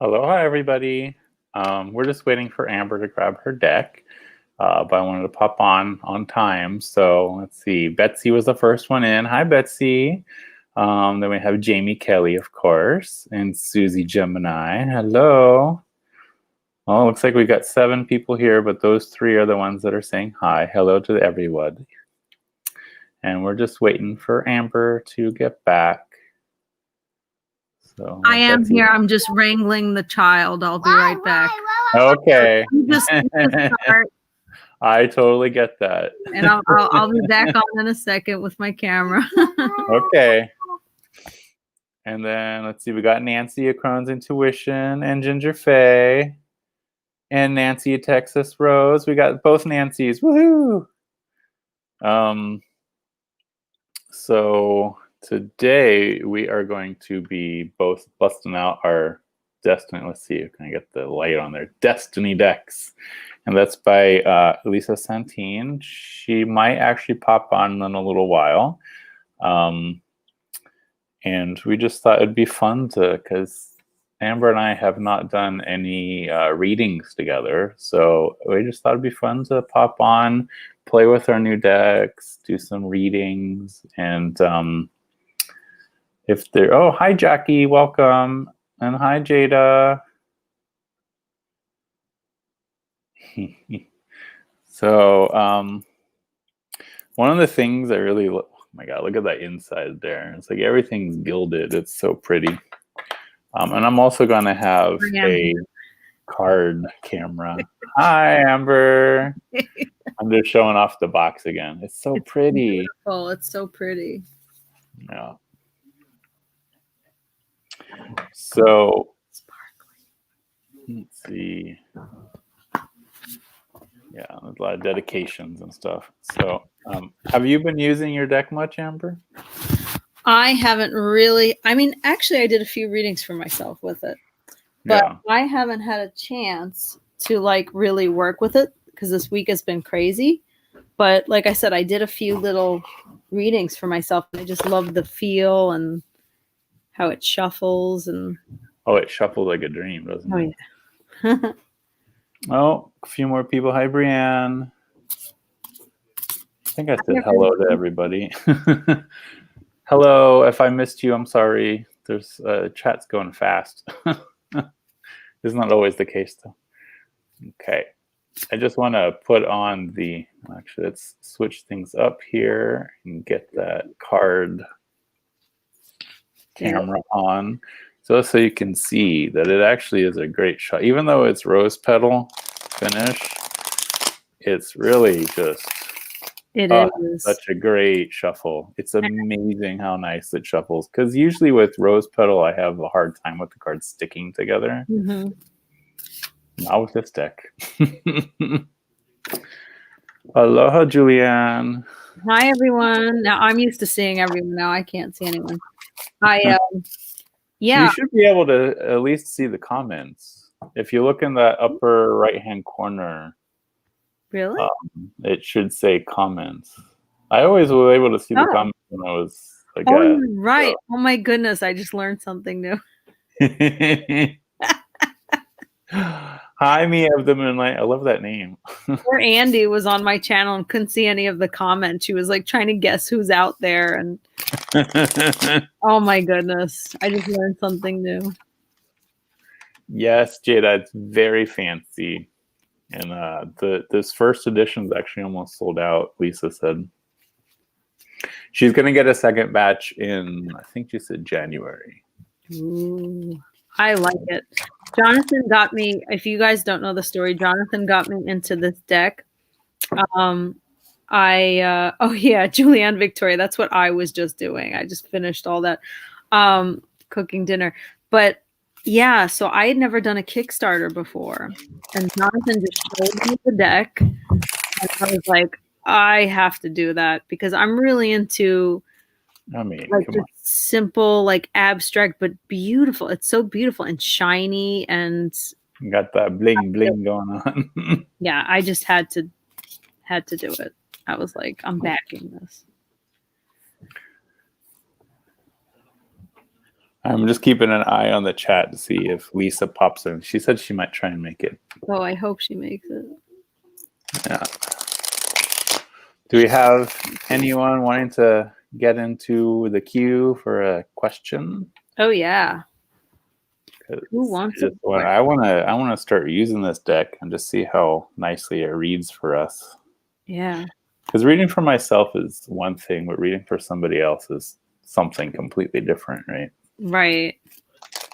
Aloha, everybody. We're just waiting for Amber to grab her deck, but I wanted to pop on time. So let's see. Betsy was the first one in. Hi, Betsy. Then we have Jamie Kelly, of course, and Susie Gemini. Hello. Oh, looks like we got 7 people here, but those 3 are the ones that are saying hi. Hello to everyone. And we're just waiting for Amber to get back. So I am here. I'm just wrangling the child. I'll be right back. Okay. Just start. I totally get that. And I'll be back on in a second with my camera. Okay. And then let's see, we got Nancy at Crohn's Intuition and Ginger Faye and Nancy at Texas Rose. We got both Nancys. Woohoo! So today we are going to be both busting out our Destiny. Let's see, can I get the light on there? Destiny decks. And that's by Lisa Satine. She might actually pop on in a little while. And we just thought it'd be fun because Amber and I have not done any readings together. So we just thought it'd be fun to pop on, play with our new decks, do some readings. And if there, oh, hi, Jackie, welcome. And hi, Jada. So one of the things I really, oh my God, look at that inside there. It's like everything's gilded. It's so pretty. And I'm also going to have a card camera. Hi, Amber. I'm just showing off the box again. It's so pretty. Oh, it's so pretty. Yeah. So, let's see. Yeah, there's a lot of dedications and stuff. So, have you been using your deck much, Amber? I haven't really. I mean, actually, I did a few readings for myself with it, but yeah. I haven't had a chance to like really work with it because this week has been crazy. But like I said, I did a few little readings for myself, and I just love the feel and how it shuffles and. Oh, it shuffled like a dream, doesn't it? Oh yeah. Oh, a few more people. Hi, Brianne. I think I said hello to everybody. Hello. If I missed you, I'm sorry. There's chat's going fast. It's not always the case, though. Okay. I just want to put on the, actually, let's switch things up here and get that card camera on. So you can see that it actually is a great shot. Even though it's rose petal finish, it's really just such a great shuffle. It's amazing how nice it shuffles. Because usually with rose petal, I have a hard time with the cards sticking together. Mm-hmm. Not with this deck. Aloha, Julianne. Hi, everyone. Now I'm used to seeing everyone. Now I can't see anyone. Yeah. You should be able to at least see the comments. If you look in the upper right-hand corner, really, it should say comments. I always was able to see the comments when I was like, oh, right. So. Oh my goodness, I just learned something new. Hi, Mia of the Moonlight. I love that name. Poor Andy was on my channel and couldn't see any of the comments. She was like trying to guess who's out there, and oh my goodness, I just learned something new. Yes, Jada, it's very fancy, and this first edition is actually almost sold out. Lisa said she's going to get a second batch in, I think she said January. Ooh. I like it. Jonathan got me, if you guys don't know the story, Jonathan got me into this deck. Oh yeah, Julianne Victoria. That's what I was just doing. I just finished all that cooking dinner. But yeah, so I had never done a Kickstarter before. And Jonathan just showed me the deck. And I was like, I have to do that because I'm really into like just simple, like abstract, but beautiful. It's so beautiful and shiny and you got that bling bling going on. Yeah, I just had to do it. I was like, I'm backing this. I'm just keeping an eye on the chat to see if Lisa pops in. She said she might try and make it. Oh, I hope she makes it. Yeah. Do we have anyone wanting to get into the queue for a question? Oh yeah. Who wants it? I want to start using this deck and just see how nicely it reads for us. Yeah. Because reading for myself is one thing, but reading for somebody else is something completely different, right? Right.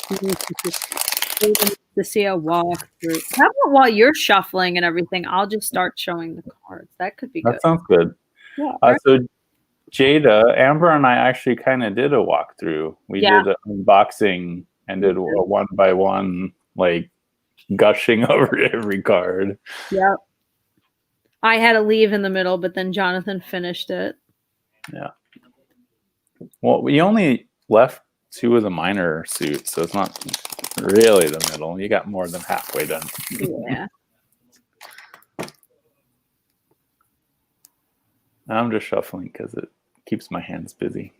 To see a walkthrough. How about while you're shuffling and everything, I'll just start showing the cards. That could be good. That sounds good. Yeah. Right. So Jada, Amber, and I actually kind of did a walkthrough. We did an unboxing and did a one by one, like gushing over every card. Yep. I had to leave in the middle, but then Jonathan finished it. Yeah. Well, we only left 2 of the minor suits, so it's not really the middle. You got more than halfway done. Yeah. I'm just shuffling because it keeps my hands busy.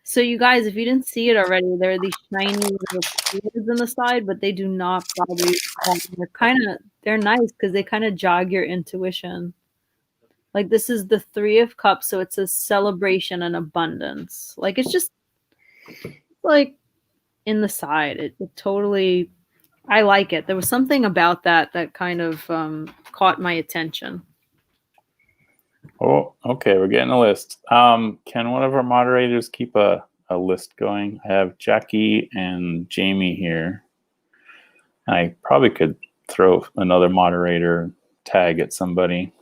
So you guys, if you didn't see it already, there are these shiny little swords on the side, but they do not bother you. They're nice because they kind of jog your intuition. Like this is the 3 of Cups, so it says celebration and abundance. Like it's just like in the side. It totally, I like it. There was something about that kind of caught my attention. Oh, okay. We're getting a list. Can one of our moderators keep a list going? I have Jackie and Jamie here. I probably could throw another moderator tag at somebody.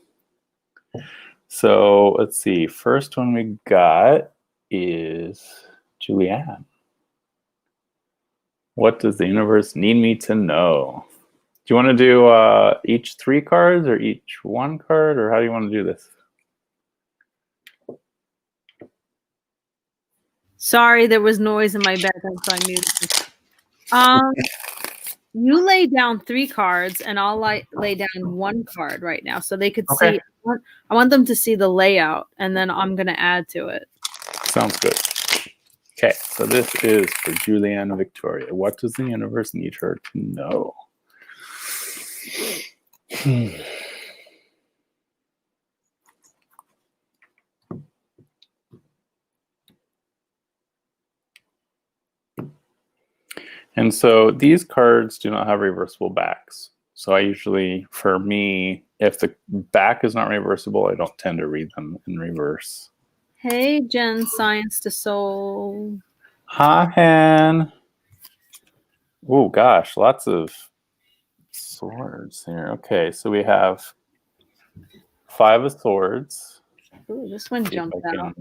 So let's see. First one we got is Julianne. What does the universe need me to know? Do you want to do each 3 cards or each 1 card, or how do you want to do this? Sorry, there was noise in my background, so I muted it. You lay down 3 cards, and I'll lay down 1 card right now, so they could see. I want them to see the layout, and then I'm going to add to it. Sounds good. Okay, so this is for Julianne Victoria. What does the universe need her to know? And so these cards do not have reversible backs. So I usually, for me, if the back is not reversible, I don't tend to read them in reverse. Hey, Jen, Science to Soul. Hi, Han. Oh, gosh, lots of swords here. Okay, so we have 5 of Swords. Ooh, this one jumped out.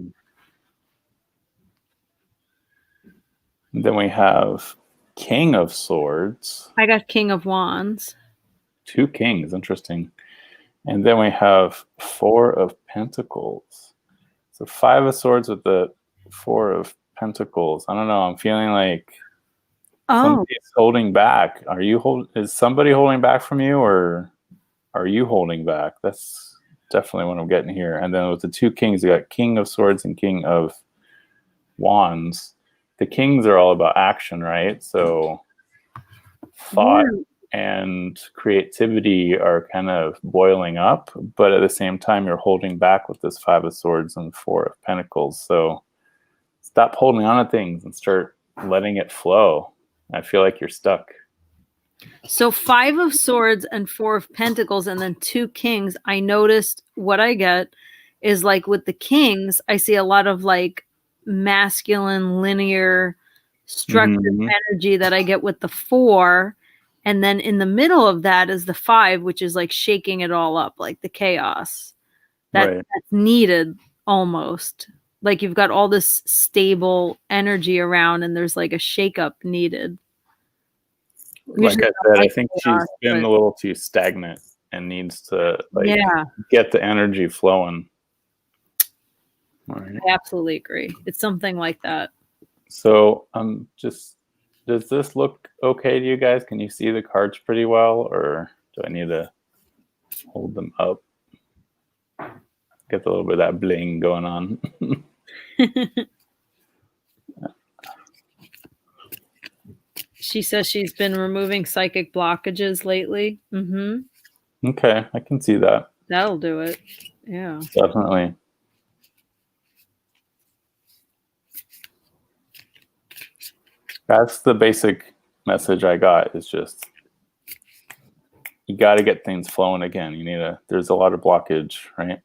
Then we have King of Swords. I got King of Wands. 2 kings, interesting. And then we have 4 of Pentacles. So 5 of Swords with the 4 of Pentacles. I don't know. I'm feeling like somebody's holding back. Is somebody holding back from you, or are you holding back? That's definitely what I'm getting here. And then with the 2 kings, you got King of Swords and King of Wands. The kings are all about action, right? So thought and creativity are kind of boiling up, but at the same time, you're holding back with this 5 of Swords and 4 of Pentacles. So stop holding on to things and start letting it flow. I feel like you're stuck. So 5 of Swords and 4 of Pentacles and then 2 kings. I noticed what I get is like with the kings, I see a lot of like masculine, linear, structured energy that I get with the 4. And then in the middle of that is the 5, which is like shaking it all up, like the chaos that's needed almost. Like you've got all this stable energy around and there's like a shakeup needed. Like I said, I think she's been a little too stagnant and needs to get the energy flowing. Right. I absolutely agree. It's something like that. So does this look okay to you guys? Can you see the cards pretty well, or do I need to hold them up? Get a little bit of that bling going on. She says she's been removing psychic blockages lately. Okay, I can see that. That'll do it. Yeah. Definitely. That's the basic message I got, is just you got to get things flowing again. There's a lot of blockage, right?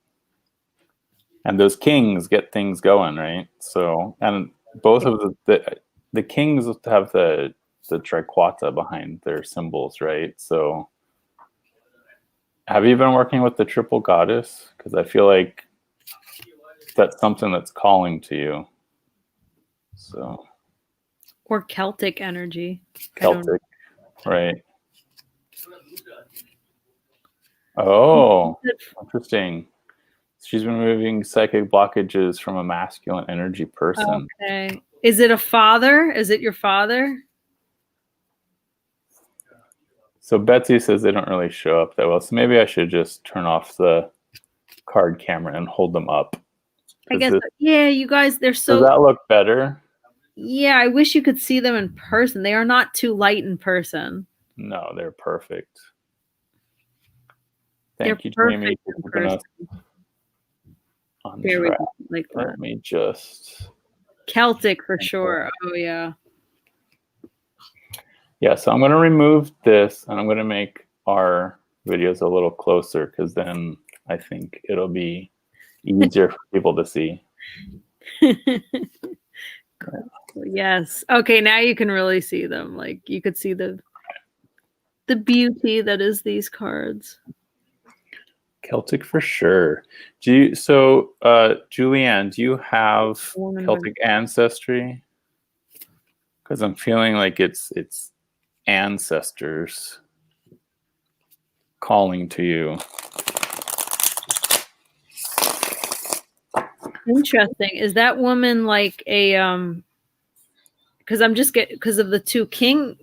And those kings get things going, right? So, and both of the kings have the triquata behind their symbols, right? So, have you been working with the triple goddess? Because I feel like that's something that's calling to you. So, Or Celtic energy. Celtic, right? Oh, interesting. She's been removing psychic blockages from a masculine energy person. Okay. Is it a father? Is it your father? So Betsy says they don't really show up that well. So maybe I should just turn off the card camera and hold them up. I guess. Yeah, you guys, they're so. Does that look better? Yeah, I wish you could see them in person. They are not too light in person. No, they're perfect. Thank you, Jamie. There we go. Like that. Let me just. Celtic for sure. Oh yeah. Yeah, so I'm going to remove this and I'm going to make our videos a little closer, because then I think it'll be easier for people to see. Cool. Yes. Okay, now you can really see them. Like you could see the beauty that is these cards. Celtic for sure. Julianne, do you have Celtic ancestry? Because I'm feeling like it's ancestors calling to you. Interesting. Is that woman like a because because of the two king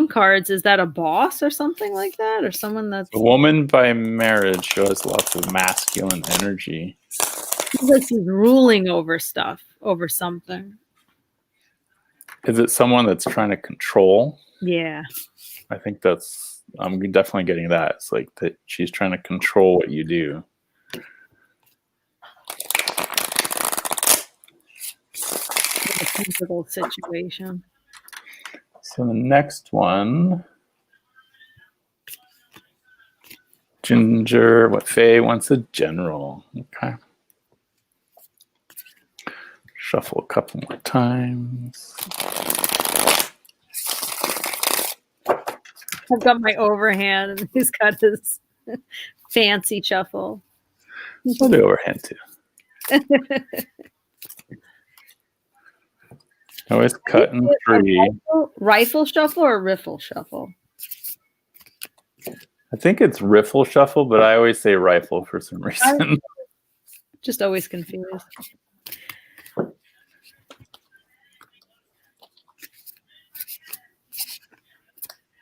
cards, is that a boss or something like that, or someone that's a woman by marriage shows lots of masculine energy? It's like she's ruling over stuff, over something. Is it someone that's trying to control? Yeah. I think I'm definitely getting that. It's like that she's trying to control what you do. A comfortable situation. So the next one, Ginger, what Faye wants a general. Okay. Shuffle a couple more times. I've got my overhand and he's got his fancy shuffle. I'll do overhand too. Always cutting free. Rifle shuffle or riffle shuffle? I think it's riffle shuffle, but I always say rifle for some reason. Just always confused.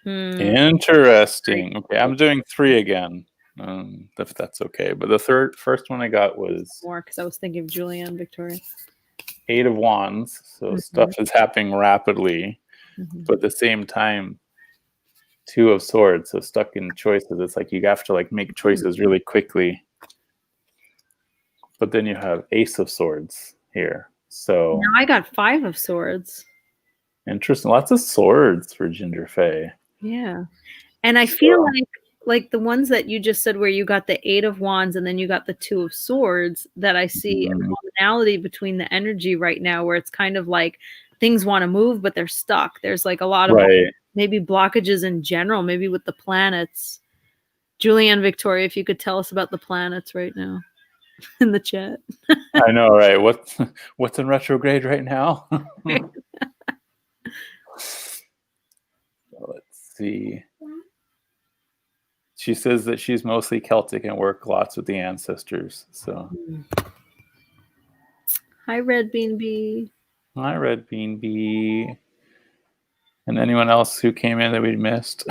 Interesting. Okay, I'm doing 3 again, if that's okay. But the first one I got was more, because I was thinking of Julianne Victoria. 8 of Wands, so stuff is happening rapidly, but at the same time, 2 of Swords, so stuck in choices. It's like you have to like make choices really quickly. But then you have Ace of Swords here. So now I got 5 of Swords. Interesting. Lots of swords for Ginger Faye. Yeah. And I feel like the ones that you just said, where you got the 8 of Wands and then you got the 2 of Swords, that I see a commonality between the energy right now, where it's kind of like things want to move, but they're stuck. There's like a lot of maybe blockages in general, maybe with the planets. Julianne Victoria, if you could tell us about the planets right now in the chat. I know, right? What's in retrograde right now? Let's see. She says that she's mostly Celtic and work lots with the ancestors. So, hi, Red Bean Bee. Hi, Red Bean Bee. And anyone else who came in that we missed?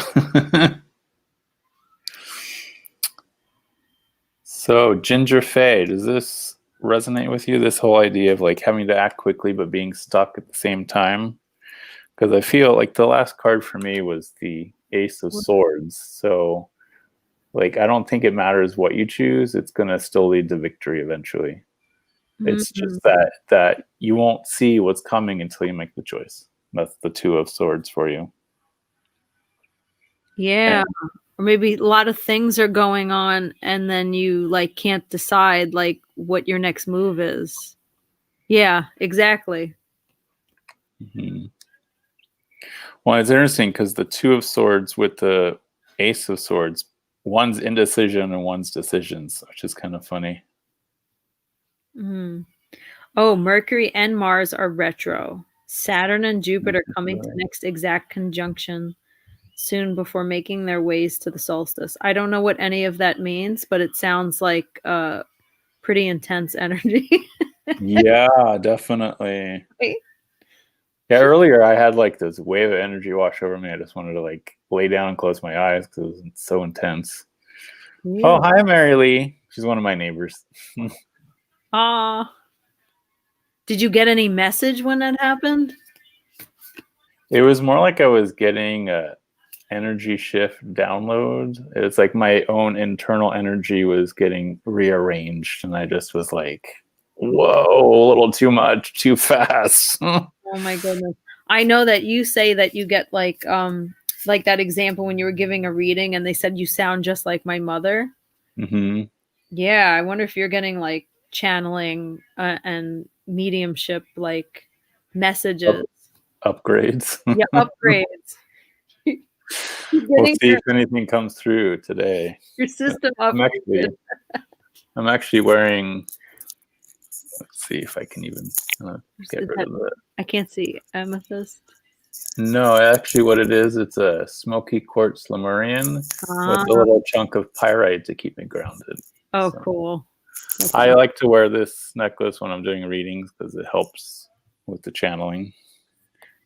So, Ginger Faye, does this resonate with you? This whole idea of like having to act quickly but being stuck at the same time? Because I feel like the last card for me was the Ace of Swords. So, like, I don't think it matters what you choose. It's going to still lead to victory eventually. It's just that you won't see what's coming until you make the choice. That's the Two of Swords for you. Yeah. Or maybe a lot of things are going on and then you like can't decide like what your next move is. Yeah, exactly. Mm-hmm. Well, it's interesting because the Two of Swords with the Ace of Swords, one's indecision and one's decisions, which is kind of funny. Mm. Oh, Mercury and Mars are retro. Saturn and Jupiter coming to next exact conjunction soon before making their ways to the solstice. I don't know what any of that means, but it sounds like pretty intense energy. Yeah, definitely. Right? Yeah, earlier I had like this wave of energy wash over me. I just wanted to like lay down and close my eyes because it was so intense. Yeah. Oh, hi, Mary Lee. She's one of my neighbors. Did you get any message when that happened? It was more like I was getting a energy shift download. It's like my own internal energy was getting rearranged, and I just was like, whoa, a little too much, too fast. Oh my goodness. I know that you say that you get like that example when you were giving a reading and they said you sound just like my mother. Mm-hmm. Yeah, I wonder if you're getting like channeling and mediumship like messages. Upgrades. Yeah, upgrades. We'll Getting see if anything comes through today. your system I'm upgraded. actually wearing. Let's see if I can even get rid of it. I can't see amethyst. No, actually, what it is, it's a smoky quartz Lemurian with a little chunk of pyrite to keep me grounded. Oh, so cool. I like to wear this necklace when I'm doing readings because it helps with the channeling.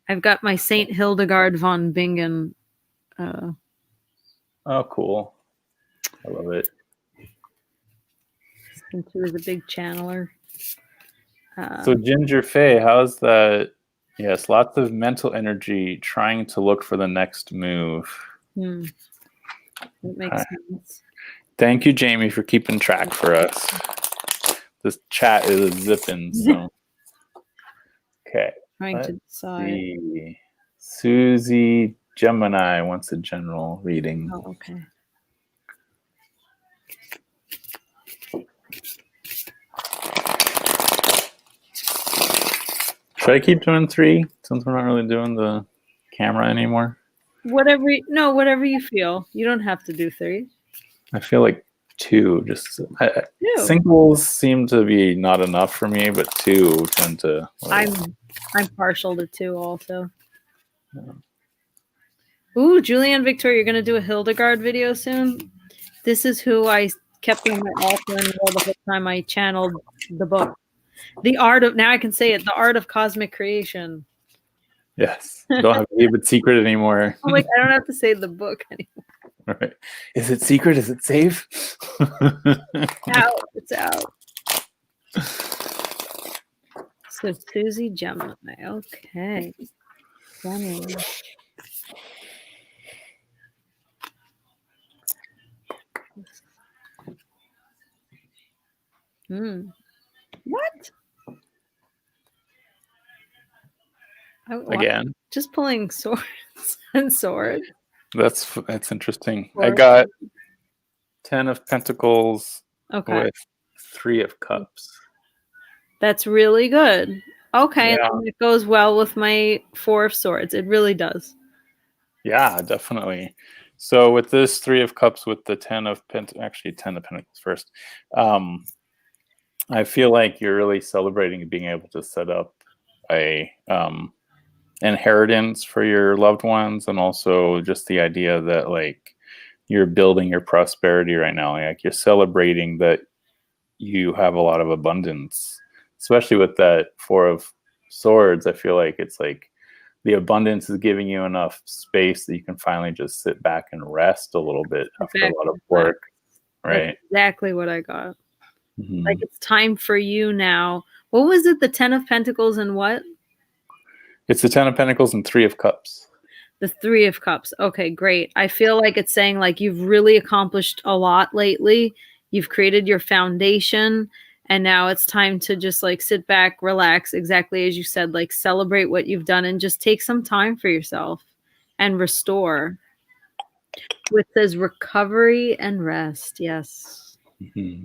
I've got my Saint Hildegard von Bingen. Oh, cool. I love it. Since she was a big channeler. So Ginger Faye, how's that? Yes, lots of mental energy trying to look for the next move. That makes sense. Thank you, Jamie, for keeping track for us. This chat is zipping, so. Okay. Trying to decide. See. Susie Gemini wants a general reading. Oh, okay. Should I keep doing 3 since we're not really doing the camera anymore? Whatever you feel. You don't have to do 3. I feel like 2. Just singles seem to be not enough for me, but 2 tend to. Like, I'm partial to 2 also. Yeah. Ooh, Julianne Victoria, you're gonna do a Hildegard video soon. This is who I kept on my altar and the whole time I channeled the book. The art of, now I can say it, the art of cosmic creation. Yes. Don't have to keep it secret anymore. I'm like, I don't have to say the book anymore. Right. Is it secret? Is it safe? It's out. So Susie Gemini. Okay. Gemini. What? Again? Just pulling swords and swords. That's interesting. I got 10 of Pentacles with 3 of Cups. That's really good. Okay, yeah. And it goes well with my 4 of Swords. It really does. Yeah, definitely. So with this 3 of Cups with the 10 of actually 10 of Pentacles first, I feel like you're really celebrating being able to set up a inheritance for your loved ones, and also just the idea that like you're building your prosperity right now. Like you're celebrating that you have a lot of abundance, especially with that 4 of Swords. I feel like it's like the abundance is giving you enough space that you can finally just sit back and rest a little bit after a lot of work. Right. That's exactly what I got. Like it's time for you now. What was it? The 10 of Pentacles and what? It's the Ten of Pentacles and Three of Cups. The Three of Cups. Okay, great. I feel like it's saying like you've really accomplished a lot lately. You've created your foundation, and now it's time to just like sit back, relax, exactly as you said, like celebrate what you've done and just take some time for yourself and restore. It says recovery and rest. Yes. Mm-hmm.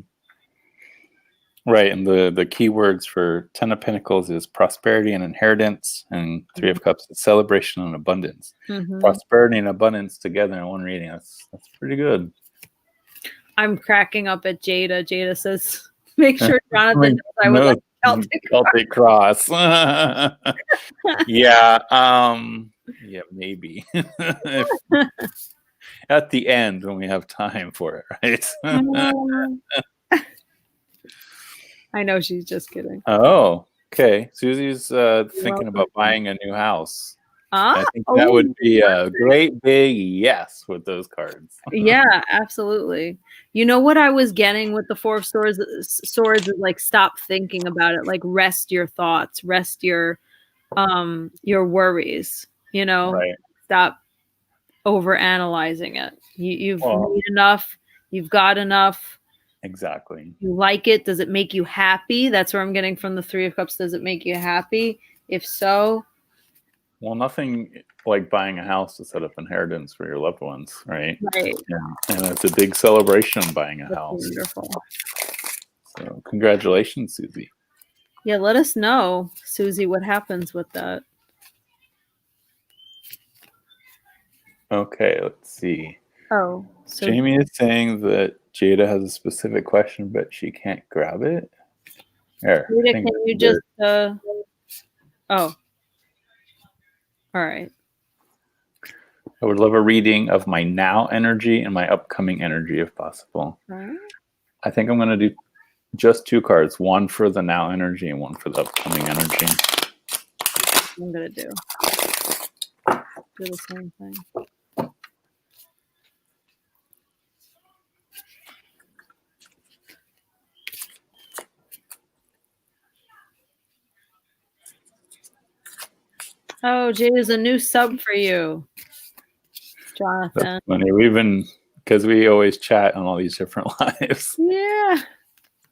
Right, and the key words for Ten of Pentacles is prosperity and inheritance, and Three of Cups is celebration and abundance. Mm-hmm. Prosperity and abundance together in one reading. That's pretty good. I'm cracking up at Jada. Jada says, "Make sure Jonathan knows I would like Celtic cross." Yeah, maybe. At the end when we have time for it, right? I know she's just kidding. Oh, okay. Susie's thinking about buying a new house. I think that would be a great big yes with those cards. Yeah, absolutely. You know what I was getting with the Four of Swords is like stop thinking about it, like rest your thoughts, rest your worries, you know, right. Stop over analyzing it. You've made enough, you've got enough. Exactly. You like it? Does it make you happy? That's where I'm getting from the Three of Cups. Does it make you happy? If so, well, nothing like buying a house to set up inheritance for your loved ones, right? Right. And it's a big celebration buying a house. Wonderful. So congratulations, Susie. Yeah, let us know, Susie, what happens with that. Okay, let's see. Oh, so Jamie is saying that Jada has a specific question, but she can't grab it. There. Jada, can you just oh. All right. I would love a reading of my now energy and my upcoming energy if possible. Right. I think I'm going to do just 2 cards, one for the now energy and one for the upcoming energy. I'm going to do the same thing. Oh, Jay, there's a new sub for you, Jonathan. That's funny. We've been, because we always chat on all these different lives. Yeah,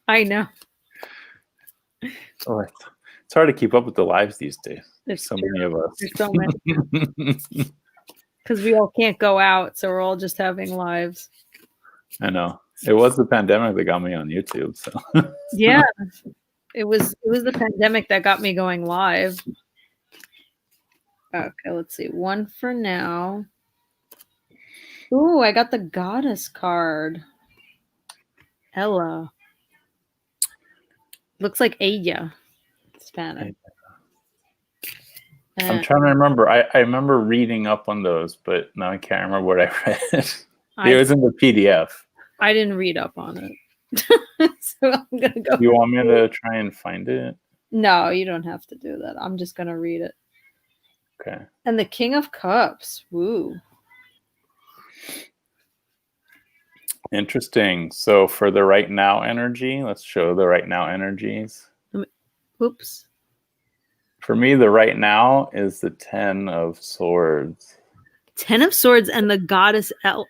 I know. Oh, it's hard to keep up with the lives these days. There's so many of us. There's so many. Because we all can't go out, so we're all just having lives. I know. It was the pandemic that got me on YouTube. So yeah, it was the pandemic that got me going live. Okay, let's see. One for now. Ooh, I got the goddess card. Ella. Looks like Ella. Spanish. I'm trying to remember. I remember reading up on those, but now I can't remember what I read. It was in the PDF. I didn't read up on it. So I'm going to go. You want me to try and find it? No, you don't have to do that. I'm just going to read it. Okay. And the King of Cups. Woo. Interesting. So for the right now energy, let's show the right now energies. Oops. For me, the right now is the 10 of Swords. 10 of Swords and the goddess Ella.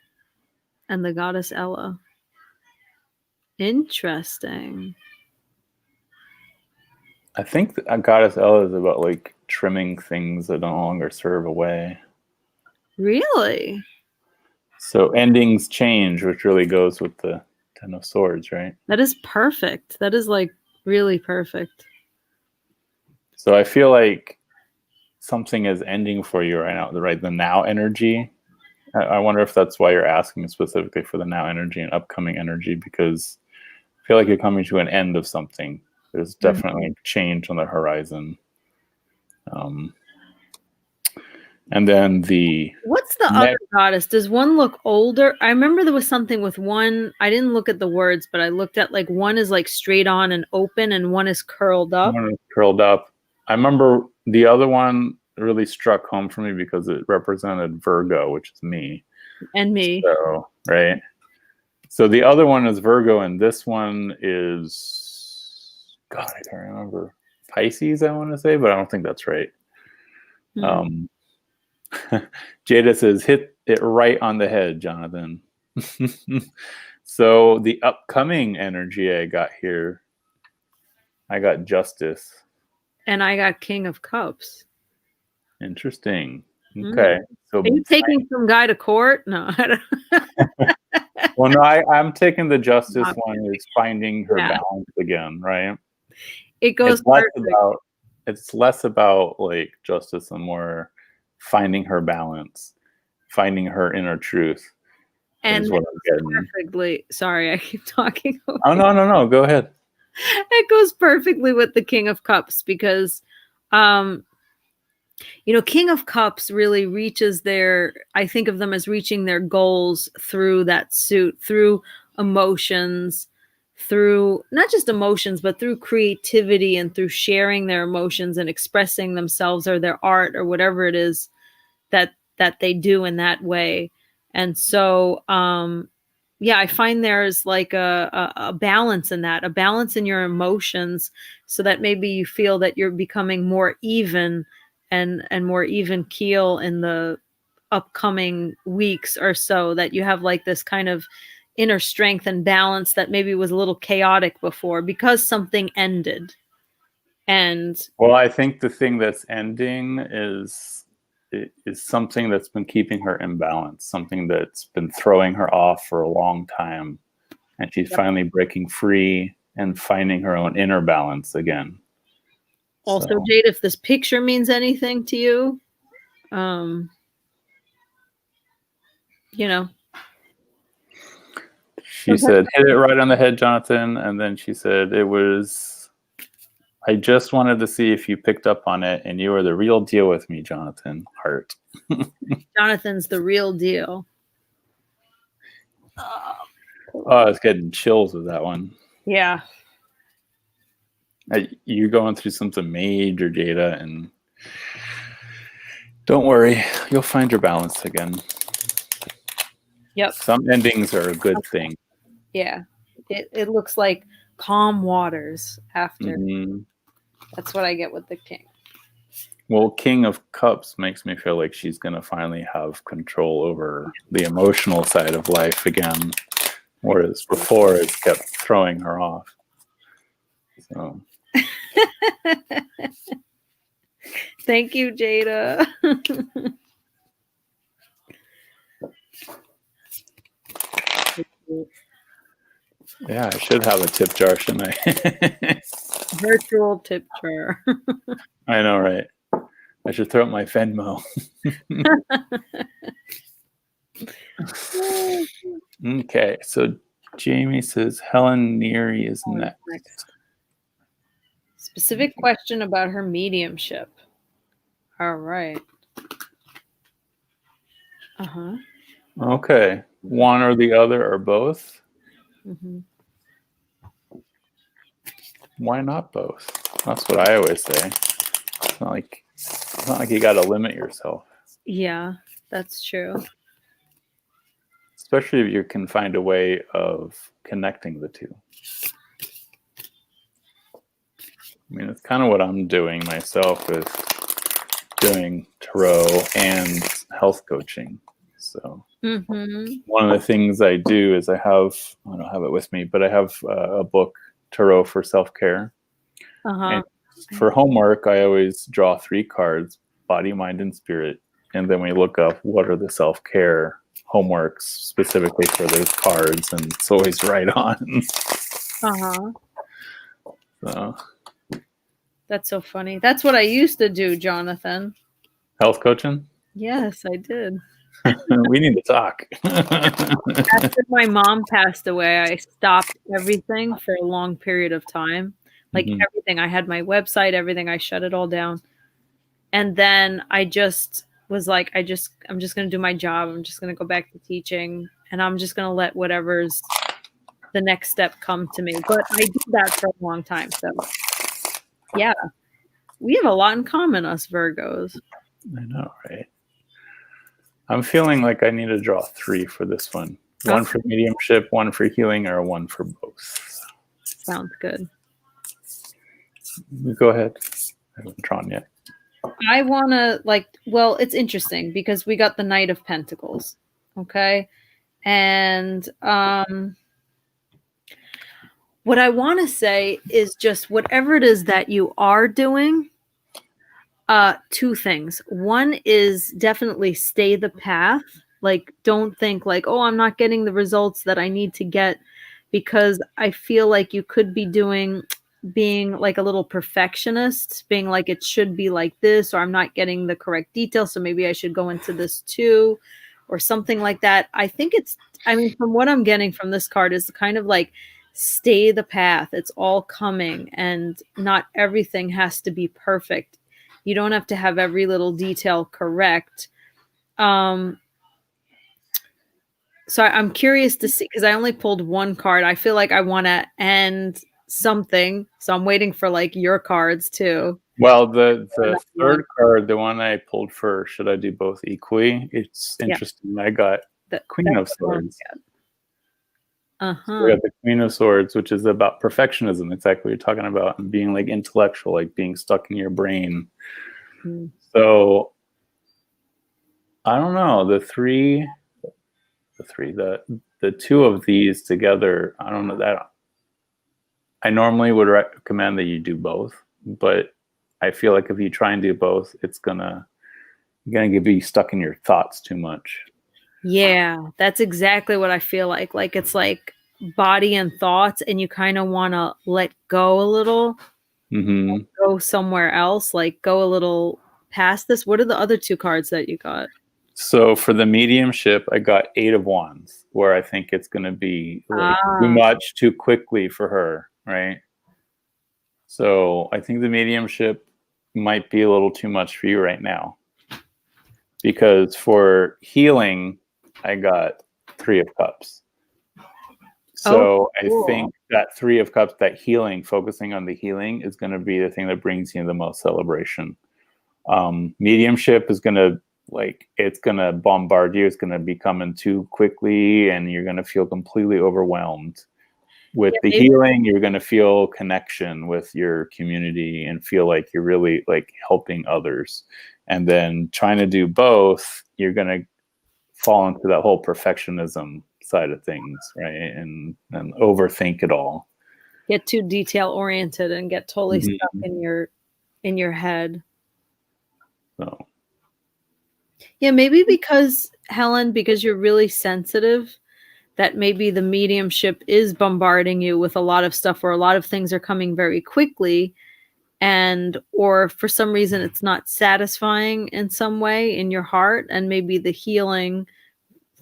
Interesting. I think Goddess Ella is about like trimming things that no longer serve away. Really? So endings change, which really goes with the 10 of Swords, right? That is perfect. That is like really perfect. So I feel like something is ending for you right now, right? The now energy. I wonder if that's why you're asking specifically for the now energy and upcoming energy, because I feel like you're coming to an end of something. There's definitely change on the horizon. And then what's the other goddess? Does one look older? I remember there was something with one. I didn't look at the words, but I looked at like one is like straight on and open and one is curled up. One is curled up. I remember the other one really struck home for me because it represented Virgo, which is me. And me. So, right. So the other one is Virgo, and this one is, God, I can't remember. Pisces, I want to say, but I don't think that's right. Um, Jada says, hit it right on the head, Jonathan. So the upcoming energy I got here, I got Justice. And I got King of Cups. Interesting. Okay. So are you taking some guy to court? No. Well, no, I'm taking the Justice one. Is finding her balance again, right? It goes it's less about like justice and more finding her balance, finding her inner truth. And perfectly. Sorry, I keep talking. Oh, no. Go ahead. It goes perfectly with the King of Cups because, King of Cups really reaches I think of them as reaching their goals through that suit, through emotions, through not just emotions, but through creativity and through sharing their emotions and expressing themselves or their art or whatever it is that they do in that way. And so, I find there's like a balance in that, a balance in your emotions so that maybe you feel that you're becoming more even and more even keel in the upcoming weeks or so, that you have like this kind of inner strength and balance that maybe was a little chaotic before because something ended. And well, I think the thing that's ending is something that's been keeping her in balance, something that's been throwing her off for a long time, and she's finally breaking free and finding her own inner balance again. Also, Jade, if this picture means anything to you, she said, hit it right on the head, Jonathan. And then she said, I just wanted to see if you picked up on it, and you are the real deal with me, Jonathan. Heart. Jonathan's the real deal. Oh, I was getting chills with that one. Yeah. You're going through something major, Jada, and don't worry, you'll find your balance again. Yep. Some endings are a good thing. Yeah. It looks like calm waters after. Mm-hmm. That's what I get with the King. Well, King of Cups makes me feel like she's going to finally have control over the emotional side of life again, whereas before it's kept throwing her off. So. Thank you, Jada. Yeah, I should have a tip jar, shouldn't I? Virtual tip jar. I know, right? I should throw up my Venmo. Okay, so Jamie says Helen Neary is next. Specific question about her mediumship. All right. Uh-huh. Okay. One or the other or both? Mm-hmm. Why not both? That's what I always say. It's not like you got to limit yourself. Yeah, that's true. Especially if you can find a way of connecting the two. I mean, it's kind of what I'm doing myself with doing tarot and health coaching. So one of the things I do is I don't have it with me, but I have a book, Tarot for Self-Care. And for homework, I always draw 3 cards, body, mind, and spirit. And then we look up what are the self-care homeworks specifically for those cards, and it's always right on. So. That's so funny. That's what I used to do, Jonathan. Health coaching? Yes, I did. We need to talk. After my mom passed away, I stopped everything for a long period of time. Like everything. I had my website, everything. I shut it all down. And then I just was like, I'm just going to do my job. I'm just going to go back to teaching. And I'm just going to let whatever's the next step come to me. But I did that for a long time. So, yeah. We have a lot in common, us Virgos. I know, right? I'm feeling like I need to draw 3 for this one. One for mediumship, one for healing, or one for both. Sounds good. Go ahead. I haven't drawn yet. I want to well, it's interesting because we got the Knight of Pentacles. Okay. And what I want to say is just whatever it is that you are doing, two things. One is definitely stay the path. Like, don't think like, oh, I'm not getting the results that I need to get, because I feel like you could be being like a little perfectionist, being like it should be like this, or I'm not getting the correct details, so maybe I should go into this too, or something like that. I mean, from what I'm getting from this card is kind of like stay the path. It's all coming, and not everything has to be perfect. You don't have to have every little detail correct. So I'm curious to see, because I only pulled one card. I feel like I want to end something, so I'm waiting for like your cards too. Well, the third card, the one I pulled first, should I do both equally? It's interesting. Yeah. I got Queen of Swords. So we got the Queen of Swords, which is about perfectionism. It's like what you're talking about, and being like intellectual, like being stuck in your brain. So I don't know. The two of these together, I don't know that. I normally would recommend that you do both, but I feel like if you try and do both, you're gonna be stuck in your thoughts too much. Yeah, that's exactly what I feel like. Like it's like body and thoughts, and you kind of want to let go a little, go somewhere else, like go a little past this. What are the other two cards that you got? So for the mediumship, I got 8 of Wands, where I think it's going to be like too much too quickly for her, right? So I think the mediumship might be a little too much for you right now. Because for healing, I got 3 of Cups. So I think that 3 of Cups, that healing, focusing on the healing, is going to be the thing that brings you the most celebration. Mediumship is going to, like, it's going to bombard you. It's going to be coming too quickly, and you're going to feel completely overwhelmed. With the healing, you're going to feel connection with your community and feel like you're really like helping others. And then trying to do both, you're going to fall into that whole perfectionism side of things, right? And overthink it all. Get too detail oriented and get totally stuck in your head. So yeah, maybe because Helen, because you're really sensitive, that maybe the mediumship is bombarding you with a lot of stuff, or a lot of things are coming very quickly, or for some reason it's not satisfying in some way in your heart. And maybe the healing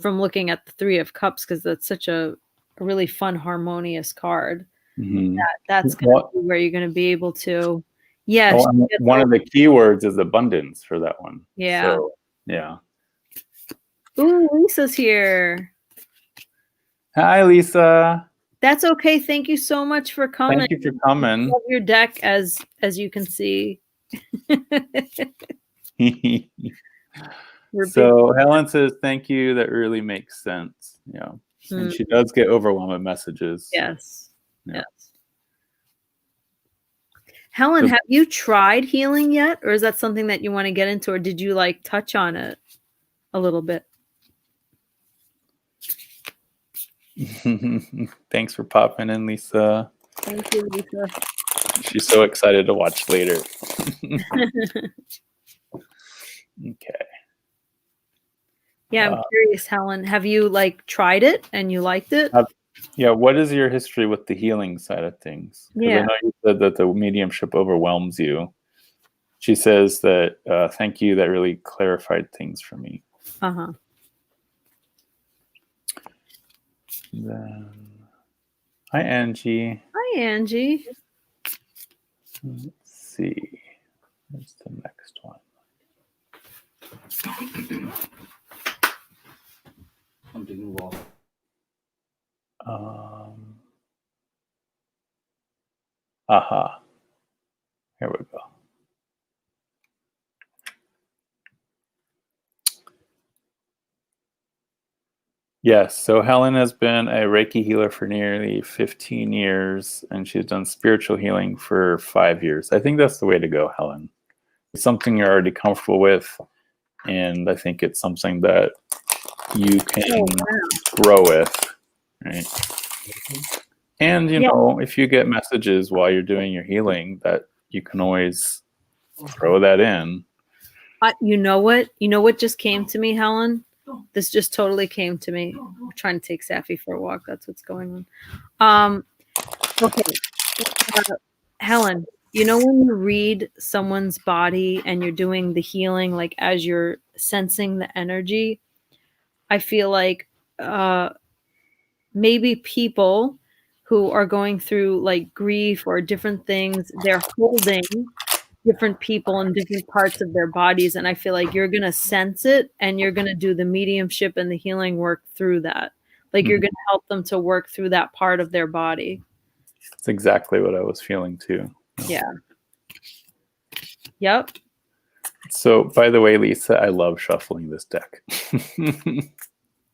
from looking at the 3 of Cups, because that's such a really fun, harmonious card. That's going to be where you're going to be able to. Yes. One of the keywords is abundance for that one. Yeah. So, yeah. Ooh, Lisa's here. Hi, Lisa. That's okay. Thank you so much for coming. Thank you for coming. I love your deck, as you can see. So Helen says, thank you. That really makes sense. Yeah. And she does get overwhelmed with messages. Yes. Yeah. Yes. Helen, have you tried healing yet? Or is that something that you want to get into? Or did you like touch on it a little bit? Thanks for popping in, Lisa. Thank you, Lisa. She's so excited to watch later. Okay. Yeah, I'm curious, Helen. Have you like tried it and you liked it? Yeah. What is your history with the healing side of things? Yeah. I know you said that the mediumship overwhelms you. She says that, thank you. That really clarified things for me. Then, hi, Angie. Hi, Angie. Let's see. Where's the next one? Aha. Here we go. Yes, so Helen has been a Reiki healer for nearly 15 years, and she's done spiritual healing for 5 years. I think that's the way to go, Helen. something you're already comfortable with, and I think it's something that you can grow with, right? And you know, if you get messages while you're doing your healing, that you can always throw that in. You know what just came to me, Helen? This just totally came to me. I'm trying to take Safi for a walk. That's what's going on. Okay. Helen, you know when you read someone's body and you're doing the healing, like as you're sensing the energy, I feel like maybe people who are going through like grief or different things, they're holding different people in different parts of their bodies. And I feel like you're going to sense it and you're going to do the mediumship and the healing work through that. Like you're going to help them to work through that part of their body. That's exactly what I was feeling too. Yeah. Yep. So, by the way, Lisa, I love shuffling this deck.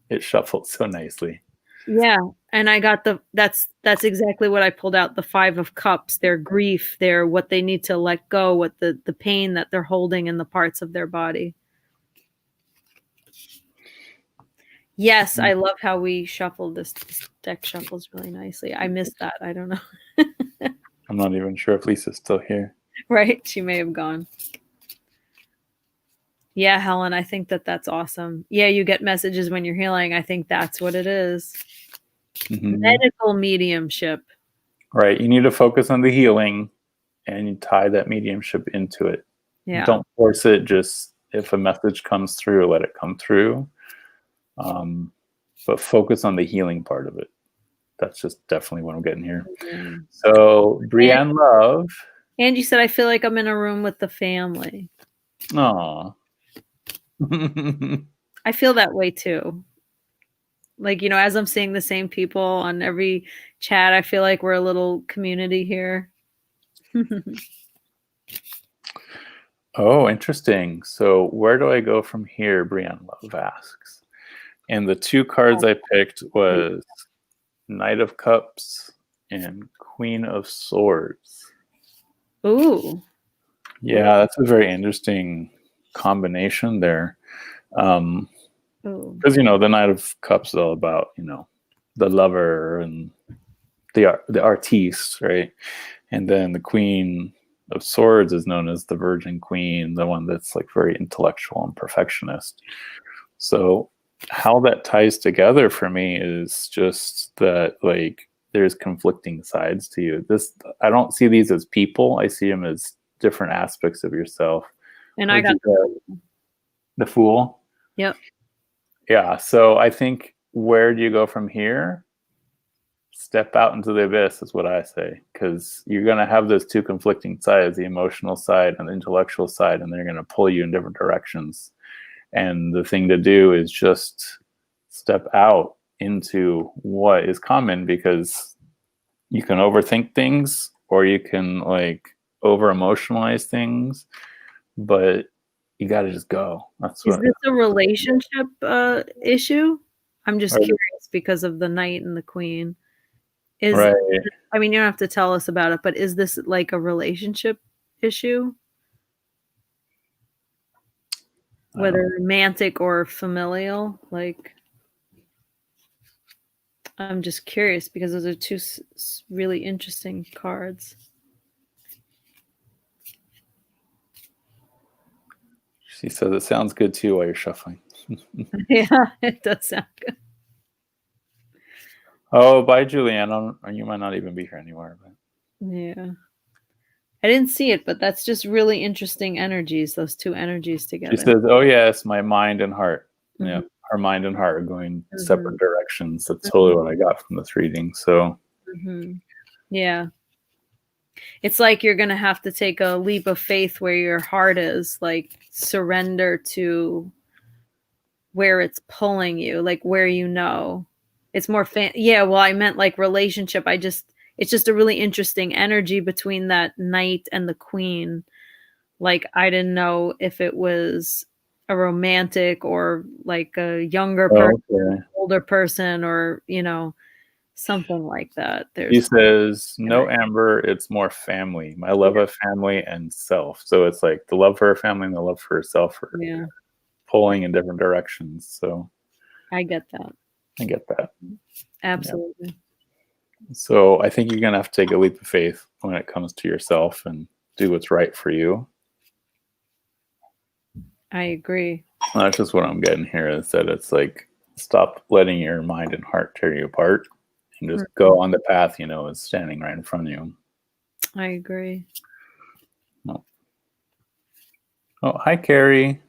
It shuffles so nicely. Yeah. And I got that's exactly what I pulled out. The 5 of Cups, their grief, their what they need to let go, what the pain that they're holding in the parts of their body. Yes, I love how we shuffled this deck shuffles really nicely. I missed that. I don't know. I'm not even sure if Lisa's still here. Right? She may have gone. Yeah, Helen, I think that's awesome. Yeah, you get messages when you're healing. I think that's what it is. Medical mediumship. Right. You need to focus on the healing and you tie that mediumship into it. Yeah. Don't force it. Just if a message comes through, let it come through. But focus on the healing part of it. That's just definitely what I'm getting here. So, Brienne Love. And you said, I feel like I'm in a room with the family. Aw. I feel that way too. Like, you know, as I'm seeing the same people on every chat, I feel like we're a little community here. Oh, interesting. So where do I go from here? Brienne Love asks. And the 2 cards I picked was Knight of Cups and Queen of Swords. Ooh. Yeah, that's a very interesting combination there. Because, you know, the Knight of Cups is all about, you know, the lover and the artiste, right? And then the Queen of Swords is known as the Virgin Queen, the one that's like very intellectual and perfectionist. So how that ties together for me is just that, like, there's conflicting sides to you. I don't see these as people. I see them as different aspects of yourself. And like I got the Fool. Yep. Yeah. So I think, where do you go from here? Step out into the abyss is what I say, because you're going to have those 2 conflicting sides, the emotional side and the intellectual side, and they're going to pull you in different directions. And the thing to do is just step out into what is common, because you can overthink things or you can like over emotionalize things, but you got to just go. Is this a relationship issue? I'm just curious because of the Knight and the Queen. Right. I mean, you don't have to tell us about it, but is this like a relationship issue? Whether romantic or familial? Like, I'm just curious because those are 2 really interesting cards. She says it sounds good too while you're shuffling. Yeah, it does sound good. Oh, bye, Julianne. You might not even be here anymore. But... Yeah. I didn't see it, but that's just really interesting energies, those 2 energies together. She says, oh, yes, my mind and heart. Yeah, her mind and heart are going separate directions. That's totally what I got from this reading. So, yeah. It's like you're going to have to take a leap of faith where your heart is, like surrender to where it's pulling you, like where you know. It's more yeah, well, I meant like relationship. It's just a really interesting energy between that Knight and the Queen. Like, I didn't know if it was a romantic or like a younger person, older person, or, you know, Something like that. He There's says, no, Amber, it's more family. My love of family and self. So it's like the love for her family and the love for herself are pulling in different directions. So I get that. I get that. Absolutely. Yeah. So I think you're going to have to take a leap of faith when it comes to yourself and do what's right for you. I agree. That's just what I'm getting here, is that it's like, stop letting your mind and heart tear you apart and just go on the path, you know, is standing right in front of you. I agree. Oh, hi, Carrie.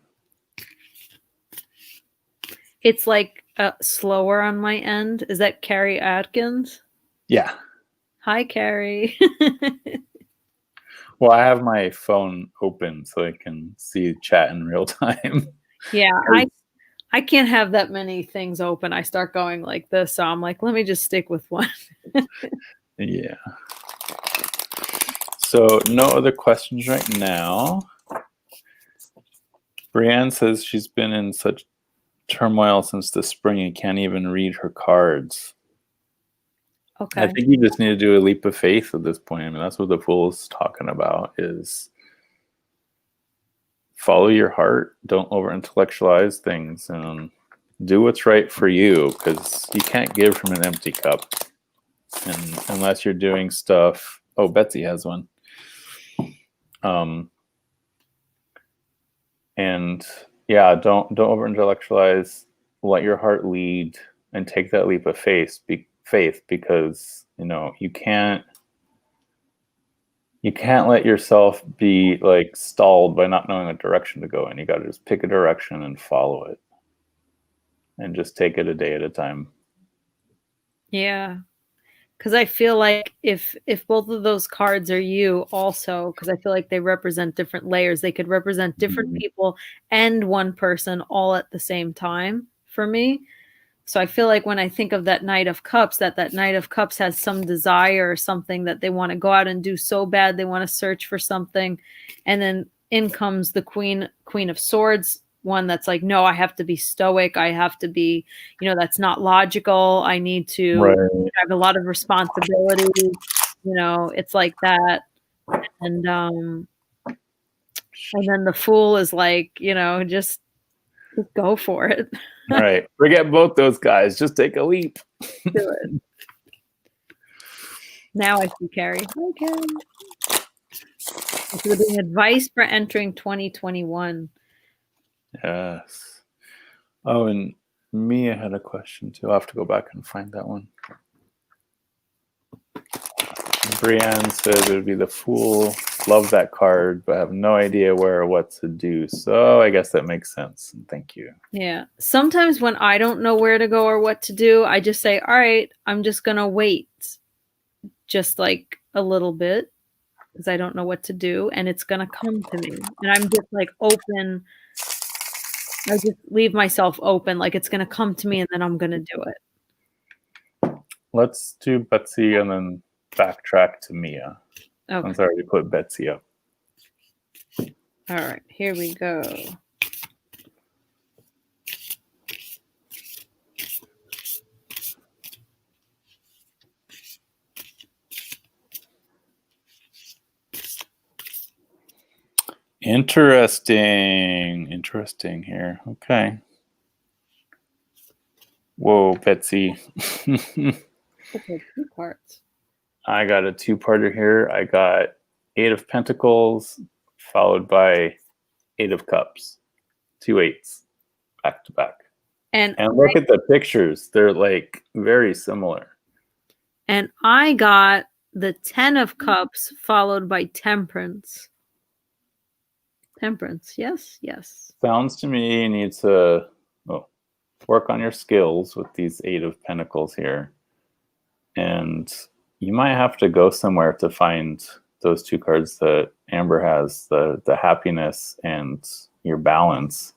It's like slower on my end. Is that Carrie Atkins? Yeah. Hi, Carrie. Well, I have my phone open so I can see chat in real time. Yeah, I can't have that many things open. I start going like this, so I'm like, let me just stick with one. Yeah. So no other questions right now. Brienne says she's been in such turmoil since the spring and can't even read her cards. Okay. I think you just need to do a leap of faith at this point. I mean, that's what the Fool is talking about, is follow your heart. Don't over-intellectualize things and do what's right for you, because you can't give from an empty cup. And unless you're doing stuff... Oh, Betsy has one. And yeah, don't over-intellectualize. Let your heart lead and take that leap of faith, because, you know, you can't let yourself be like stalled by not knowing what direction to go in. You got to just pick a direction and follow it, and just take it a day at a time. Yeah. Because I feel like if both of those cards are you also, because I feel like they represent different layers, they could represent different people and one person all at the same time for me. So I feel like when I think of that Knight of Cups, that Knight of Cups has some desire or something that they want to go out and do so bad. They want to search for something. And then in comes the Queen of Swords, one that's like, no, I have to be stoic. I have to be, you know, that's not logical. I need to have a lot of responsibility. You know, it's like that. And then the Fool is like, you know, just go for it. Right. Forget both those guys. Just take a leap. Do it. Now I see Carrie. Hi, Carrie. Including advice for entering 2021. Yes. Oh, and Mia had a question too. I'll have to go back and find that one. Brienne says it would be the Fool. Love that card, but have no idea where or what to do. So I guess that makes sense. Thank you. Yeah. Sometimes when I don't know where to go or what to do, I just say, all right, I'm just going to wait just like a little bit because I don't know what to do. And it's going to come to me. And I'm just like open. I just leave myself open. Like it's going to come to me and then I'm going to do it. Let's do Betsy and then backtrack to Mia. Okay. Since I already put Betsy up. All right, here we go. Interesting here. Okay. Whoa, Betsy. Okay, 2 parts. I got a 2-parter here. I got 8 of Pentacles followed by 8 of Cups. 2 8s back to back. And look at the pictures. They're like very similar. And I got the 10 of Cups followed by Temperance. Temperance, yes, yes. Sounds to me you need to work on your skills with these 8 of Pentacles here. And you might have to go somewhere to find those 2 cards that Amber has, the happiness and your balance.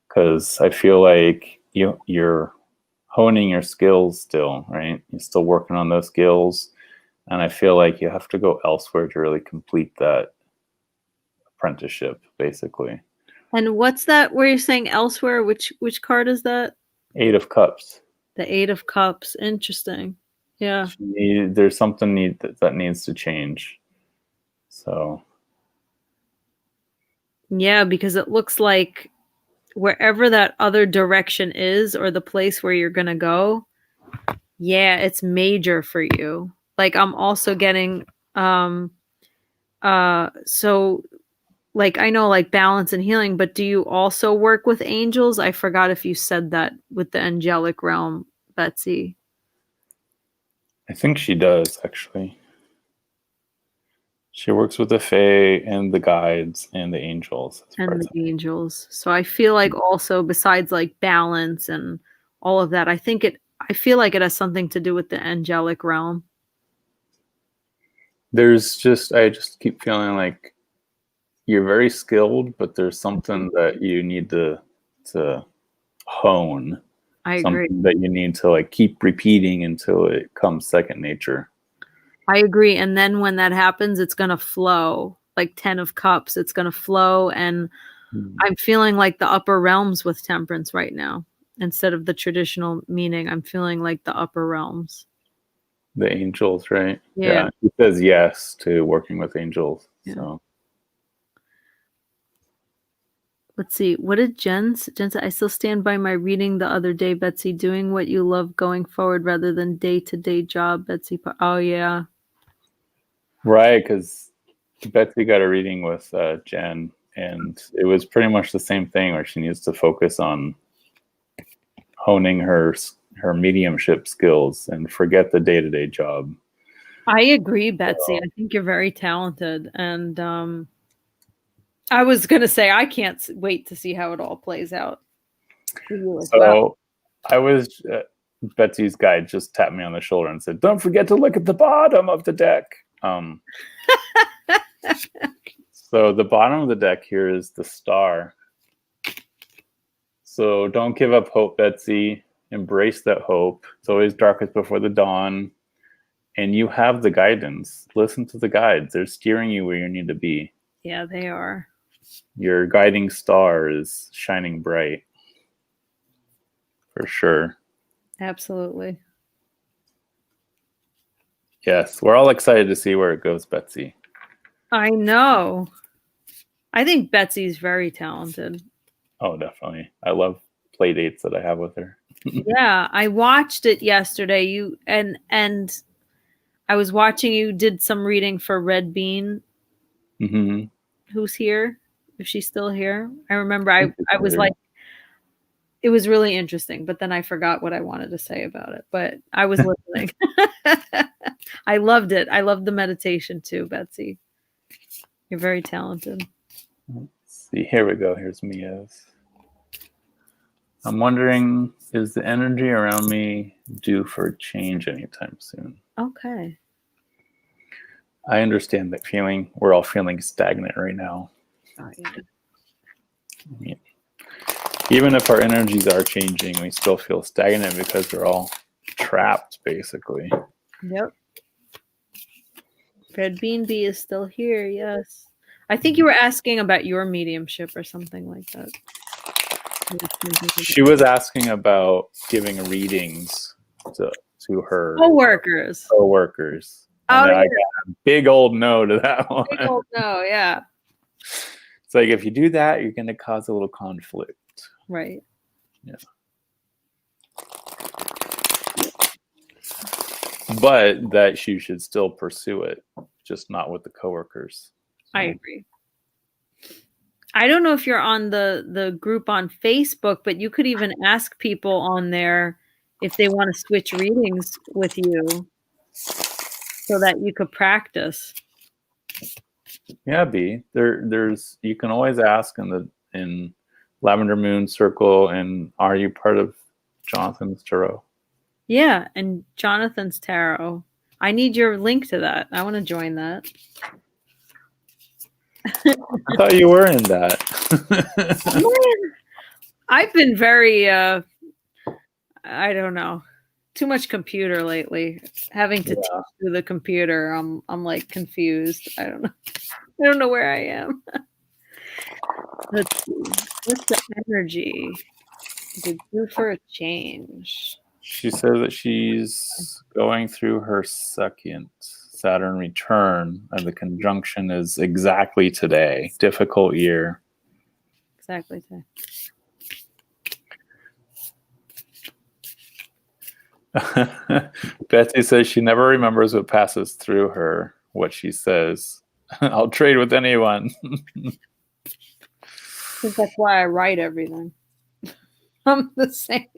Because I feel like you're honing your skills still, right? You're still working on those skills. And I feel like you have to go elsewhere to really complete that apprenticeship, basically. And what's that where you're saying elsewhere? Which card is that? 8 of Cups. The 8 of Cups. Interesting. Yeah. There's something that needs to change. So Yeah, because it looks like wherever that other direction is, or the place where you're gonna go, yeah, it's major for you. Like I'm also getting so like I know like balance and healing, but do you also work with angels? I forgot if you said that with the angelic realm, Betsy. I think she does, actually. She works with the Fae and the guides and the angels, as far And as the angels. So I feel like also besides like balance and all of that, I feel like it has something to do with the angelic realm. I just keep feeling like you're very skilled, but there's something that you need to hone, I agree. something that you need to like keep repeating until it comes second nature. I agree. And then when that happens, it's going to flow like 10 of cups. It's going to flow. And I'm feeling like the upper realms with temperance right now. Instead of the traditional meaning, I'm feeling like the upper realms. The angels, right? Yeah. Yeah. He says yes to working with angels. Yeah. So Let's see. What did Jen say? I still stand by my reading the other day, Betsy. Doing what you love going forward rather than day-to-day job, Betsy. Oh, yeah. right, because Betsy got a reading with Jen, and it was pretty much the same thing where she needs to focus on honing her mediumship skills and forget the day-to-day job. I agree, Betsy. I think you're very talented. And I was going to say, I can't wait to see how it all plays out for you as well. So I was Betsy's guide just tapped me on the shoulder and said, "Don't forget to look at the bottom of the deck." So the bottom of the deck here is the star. So don't give up hope, Betsy. Embrace that hope. It's always darkest before the dawn. And you have the guidance. Listen to the guides. They're steering you where you need to be. Yeah, they are. Your guiding star is shining bright. For sure. Absolutely. Yes, we're all excited to see where it goes, Betsy. I know. I think Betsy's very talented. Oh, definitely. I love play dates that I have with her. Yeah, I watched it yesterday. You and I was watching you did some reading for Red Bean, Mm-hmm. who's here, if she's still here. I remember I was like, it was really interesting, but then I forgot what I wanted to say about it. But I was listening. I loved it. I loved the meditation too, Betsy. You're very talented. Let's see, here we go. Here's Mia's. I'm wondering, is the energy around me due for change anytime soon? Okay. I understand that feeling. We're all feeling stagnant right now. Oh, yeah. I mean, even if our energies are changing, we still feel stagnant because we're all trapped, basically. Yep. Red Bean Bee is still here. Yes. I think you were asking about your mediumship or something like that. She was asking about giving readings to her Co-workers. co-workers. And I got a big old no to that one. Big old no, yeah. It's like, if you do that, you're going to cause a little conflict. Right. Yeah. But that you should still pursue it, just not with the coworkers. So. I agree. I don't know if you're on the group on Facebook, but you could even ask people on there if they want to switch readings with you so that you could practice. Yeah, B. There's you can always ask in Lavender Moon Circle, and are you part of Jonathan's Tarot? Yeah, and Jonathan's Tarot. I need your link to that. I want to join that. I thought you were in that. I've been very I don't know, too much computer lately. Having to teach through the computer, I'm like confused. I don't know. I don't know where I am. Let's see. What's the energy? Is it due for a change? She says that she's going through her second Saturn return, and the conjunction is exactly today. Difficult year. Exactly. Betsy says she never remembers what passes through her, what she says. I'll trade with anyone. I think that's why I write everything. I'm the same.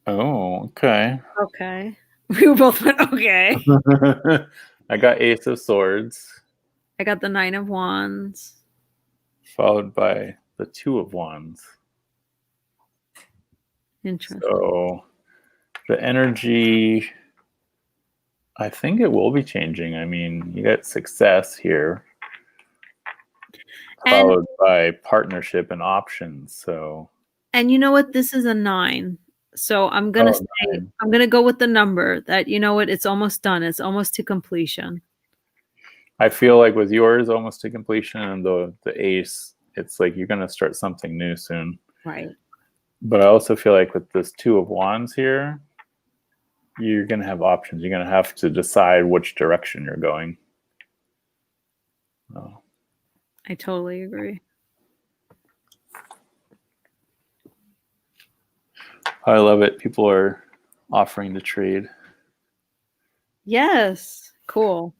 Oh, okay. Okay. We both went, okay. I got Ace of Swords, I got the Nine of Wands. followed by the Two of Wands. Interesting. So the energy, I think it will be changing. I mean, you got success here, followed by partnership and options. So, and you know what? This is a 9. So I'm gonna say 9. I'm gonna go with the number that, you know what, it's almost done. It's almost to completion. I feel like with yours almost to completion and the Ace, it's like you're gonna start something new soon. Right. But I also feel like with this Two of Wands here, you're going to have options. You're going to have to decide which direction you're going. Oh. I totally agree. I love it. People are offering to trade. Yes. Cool.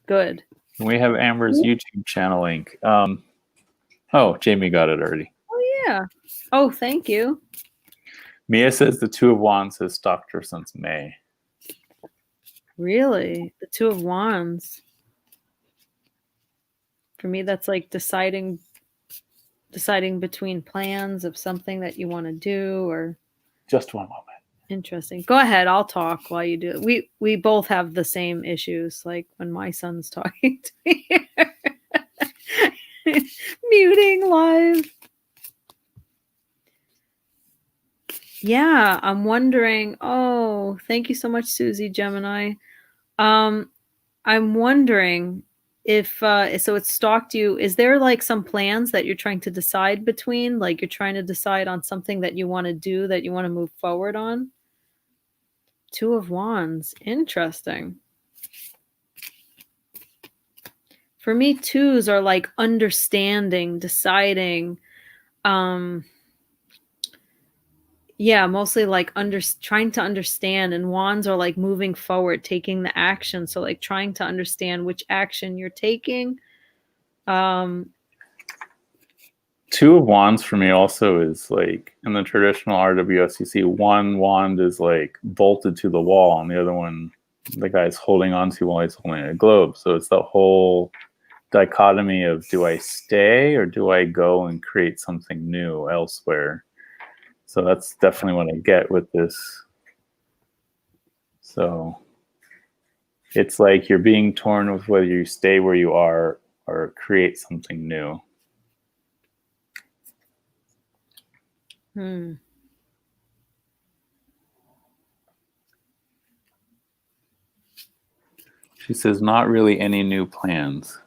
Good. And we have Amber's YouTube channel link. Oh, Jamie got it already. Oh, yeah. Oh, thank you. Mia says the Two of Wands has stalked her since May. Really? The Two of Wands. For me, that's like deciding between plans of something that you want to do, or Just one moment. interesting. Go ahead. I'll talk while you do it. We both have the same issues, like when my son's talking to me. Muting live. Yeah, I'm wondering. Oh, thank you so much, Susie Gemini. I'm wondering if so it stalked you. Is there like some plans that you're trying to decide between? Like you're trying to decide on something that you want to do, that you want to move forward on? Two of Wands. Interesting. For me, twos are like understanding, deciding. Yeah, mostly like trying to understand, and wands are like moving forward, taking the action. So like trying to understand which action you're taking. Two of Wands for me also is like in the traditional RWS, you see one wand is like bolted to the wall, and the other one, the guy's holding onto while he's holding a globe. So it's the whole dichotomy of, do I stay or do I go and create something new elsewhere? So that's definitely what I get with this. So it's like you're being torn with whether you stay where you are or create something new. She says, not really any new plans.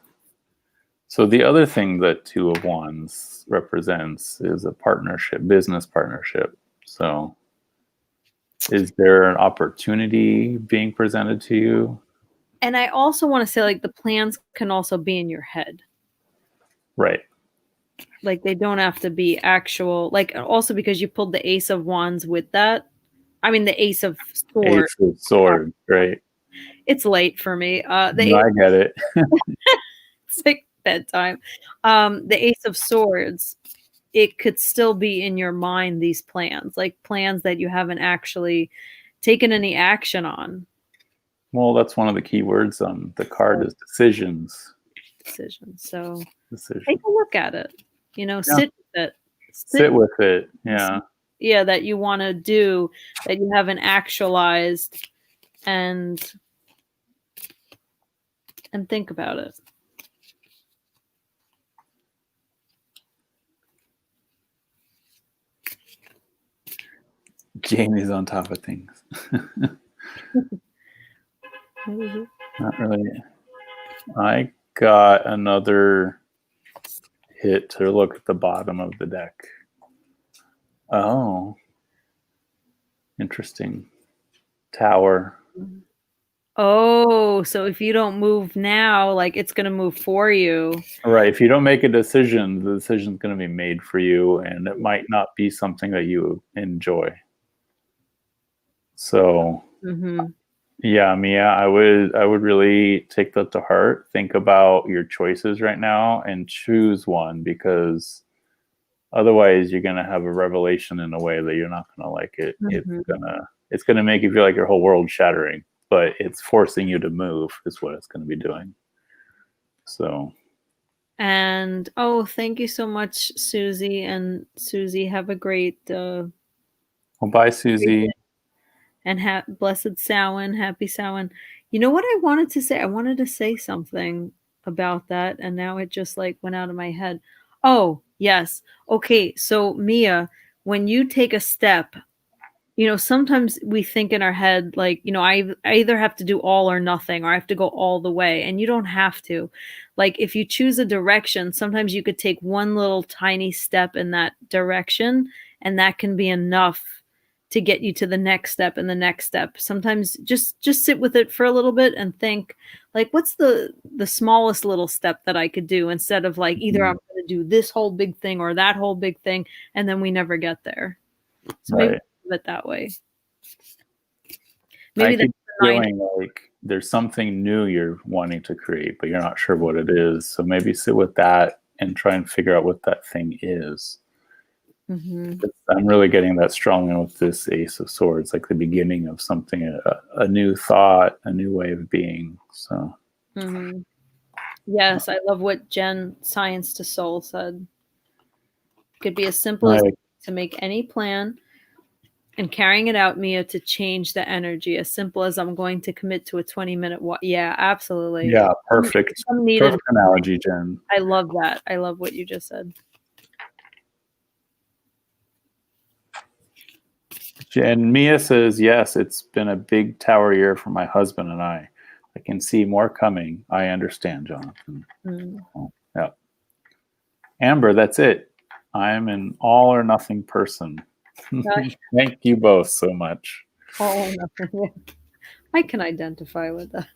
So the other thing that Two of Wands represents is a partnership, business partnership. So is there an opportunity being presented to you? And I also want to say, like, the plans can also be in your head. Right. Like, they don't have to be actual. Like, also because you pulled the Ace of Wands with that. I mean, the Ace of Swords. Ace of Swords, right. It's late for me. I get it. It's like bedtime. The Ace of Swords, it could still be in your mind, these plans, like plans that you haven't actually taken any action on. Well, that's one of the key words on the card is decisions. Decisions. So Decision. take a look at it. You know, Yeah. sit with it. Sit with it. Yeah. Yeah, that you want to do, that you haven't actualized, and think about it. Jamie's on top of things. Not really. I got another hit to look at the bottom of the deck. Oh, interesting. Tower. Oh, so if you don't move now, like it's going to move for you. Right. If you don't make a decision, the decision's going to be made for you, and it might not be something that you enjoy. So, yeah, Mia, I would really take that to heart. Think about your choices right now and choose one, because otherwise you're going to have a revelation in a way that you're not going to like it. It's gonna make you feel like your whole world's shattering, but it's forcing you to move is what it's going to be doing. So, and thank you so much, Susie. And Susie, have a great well, bye, Susie. And blessed Samhain, happy Samhain. You know what I wanted to say? I wanted to say something about that, and now it just like went out of my head. Oh, yes. Okay, so Mia, when you take a step, sometimes we think in our head, like, I either have to do all or nothing, or I have to go all the way. And you don't have to. Like, if you choose a direction, sometimes you could take one little tiny step in that direction, and that can be enough to get you to the next step and the next step. Sometimes just sit with it for a little bit and think, like, what's the smallest little step that I could do, instead of like, either I'm going to do this whole big thing or that whole big thing, and then we never get there. So maybe it that way. Maybe I keep feeling like there's something new you're wanting to create, but you're not sure what it is. So maybe sit with that and try and figure out what that thing is. I'm really getting that strongly with this Ace of Swords, like the beginning of something, a new thought, a new way of being. So, yes, I love what Jen Science to Soul said. It could be as simple as to make any plan and carrying it out, Mia, to change the energy. As simple as I'm going to commit to a 20-minute walk. Yeah, absolutely. Yeah, perfect. Perfect analogy, Jen. I love that. I love what you just said. And Mia says, yes, it's been a big tower year for my husband and I. I can see more coming. I understand, Jonathan. Oh, yeah. Amber, that's it. I'm an all or nothing person. Thank you both so much. All or nothing. I can identify with that.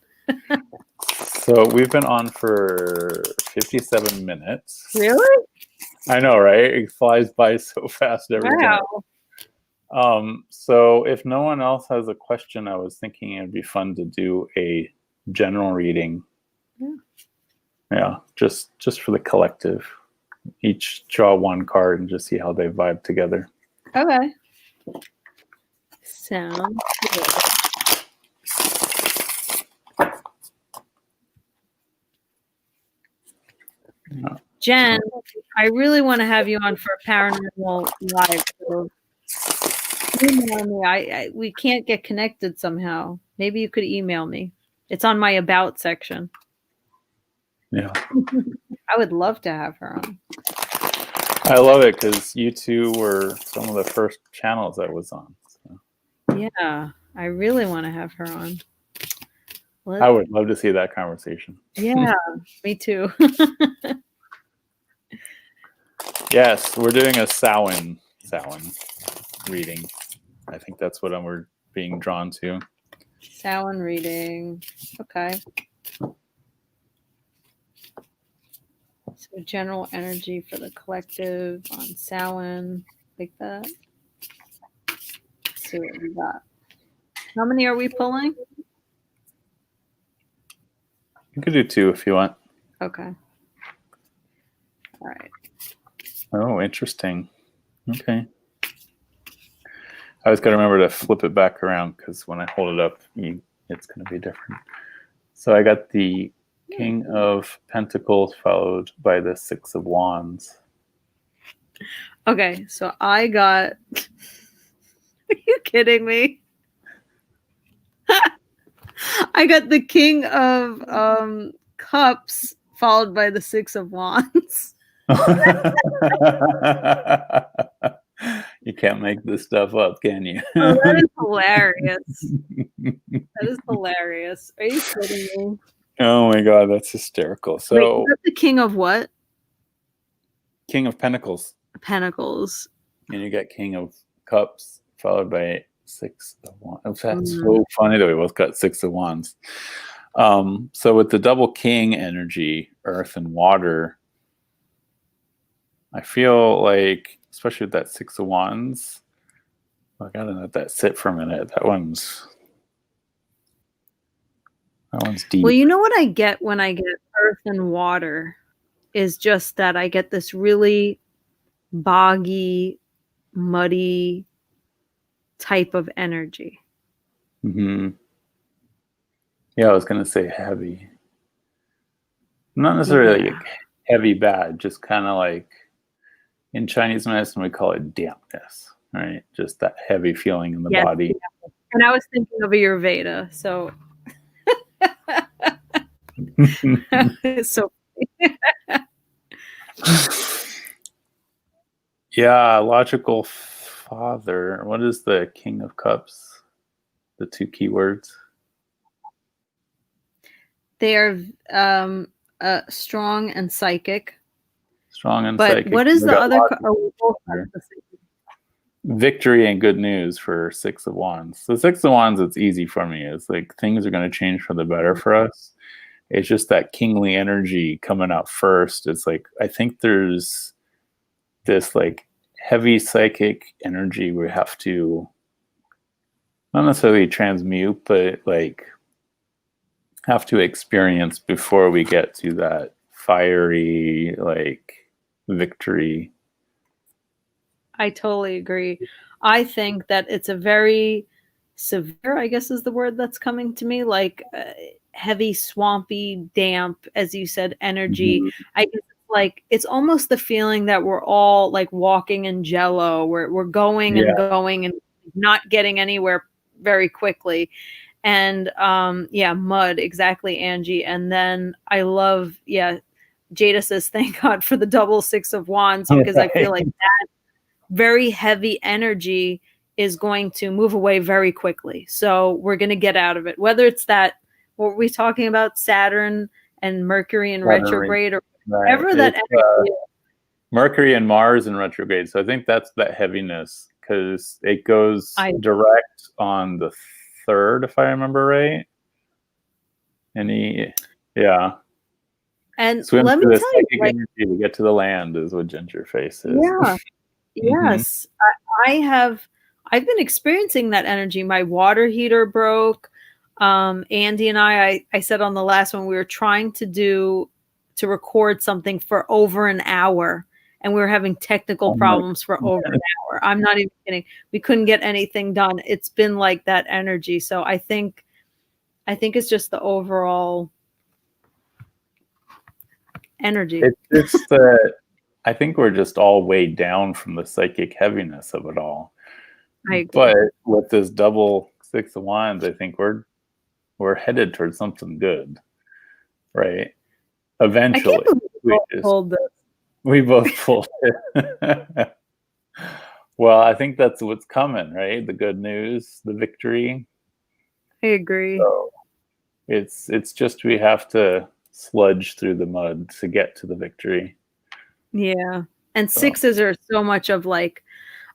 So we've been on for 57 minutes. Really? I know, right? It flies by so fast every time. So if no one else has a question, I was thinking it'd be fun to do a general reading. Yeah, just for the collective. Each draw one card and just see how they vibe together. Okay. Sounds good. Jen, I really want to have you on for a paranormal live. So email me. We can't get connected somehow. Maybe you could email me. It's on my about section. Yeah. I would love to have her on. I love it because you two were some of the first channels I was on. So. Yeah, I really want to have her on. I would love to see that conversation. Yeah, me too. Yes, we're doing a Samhain reading. I think that's what we're being drawn to. Samhain reading. Okay. So general energy for the collective on Samhain, like that. Let's see what we got. How many are we pulling? You could do 2 if you want. Okay. All right. Oh, interesting. Okay. I always got to remember to flip it back around because when I hold it up, it's going to be different. So I got the King of Pentacles followed by the 6 of Wands. Okay, so I got... Are you kidding me? I got the King of Cups followed by the 6 of Wands. You can't make this stuff up, can you? Oh, that is hilarious. That is hilarious. Are you kidding me? Oh my god, that's hysterical. So wait, is that the King of what? King of Pentacles. Pentacles. And you got King of Cups, followed by 6 of Wands. That's so funny that we both got 6 of Wands. So with the double King energy, Earth and Water, I feel like, especially with that 6 of Wands, I gotta let that sit for a minute. That one's deep. Well, you know what I get when I get Earth and Water is just that I get this really boggy, muddy type of energy. Mm-hmm. Yeah, I was gonna say heavy. Not necessarily like heavy bad, just kind of like in Chinese medicine we call it dampness, right? Just that heavy feeling in the body. Yeah. And I was thinking of Ayurveda, so it's so yeah, logical father. What is the King of Cups? The 2 keywords. They are strong and psychic. Strong and but psychic. What is the other? Victory and good news for 6 of Wands. So 6 of Wands, it's easy for me. It's like things are going to change for the better for us. It's just that kingly energy coming out first. It's like, I think there's this like heavy psychic energy we have to not necessarily transmute, but like have to experience before we get to that fiery like victory. I totally agree. I think that it's a very severe, I guess is the word that's coming to me, like heavy, swampy, damp, as you said, energy. Mm-hmm. I guess it's like it's almost the feeling that we're all like walking in jello. We're going and going and not getting anywhere very quickly. And mud, exactly, Angie. And then I love, Jada says, thank God for the double 6 of Wands, because I feel like that very heavy energy is going to move away very quickly. So we're going to get out of it. Whether it's that, what were we talking about, Saturn and Mercury in retrograde, or whatever that energy is. Mercury and Mars in retrograde. So I think that's that heaviness, because it goes direct on the 3rd, if I remember right. And and let me tell you, like, energy to get to the land is what Ginger Face is. Yeah. Yes. I've been experiencing that energy. My water heater broke. Andy and I said on the last one, we were trying to record something for over an hour, and we were having technical problems for over an hour. I'm not even kidding. We couldn't get anything done. It's been like that energy. So I think it's just the overall energy. It's just that I think we're just all weighed down from the psychic heaviness of it all. I agree. But with this double 6 of Wands, I think we're headed towards something good, right? Eventually, we both pulled it. Well, I think that's what's coming, right? The good news, the victory. I agree. So it's just we have to sludge through the mud to get to the victory. Yeah. And 6s are so much of like,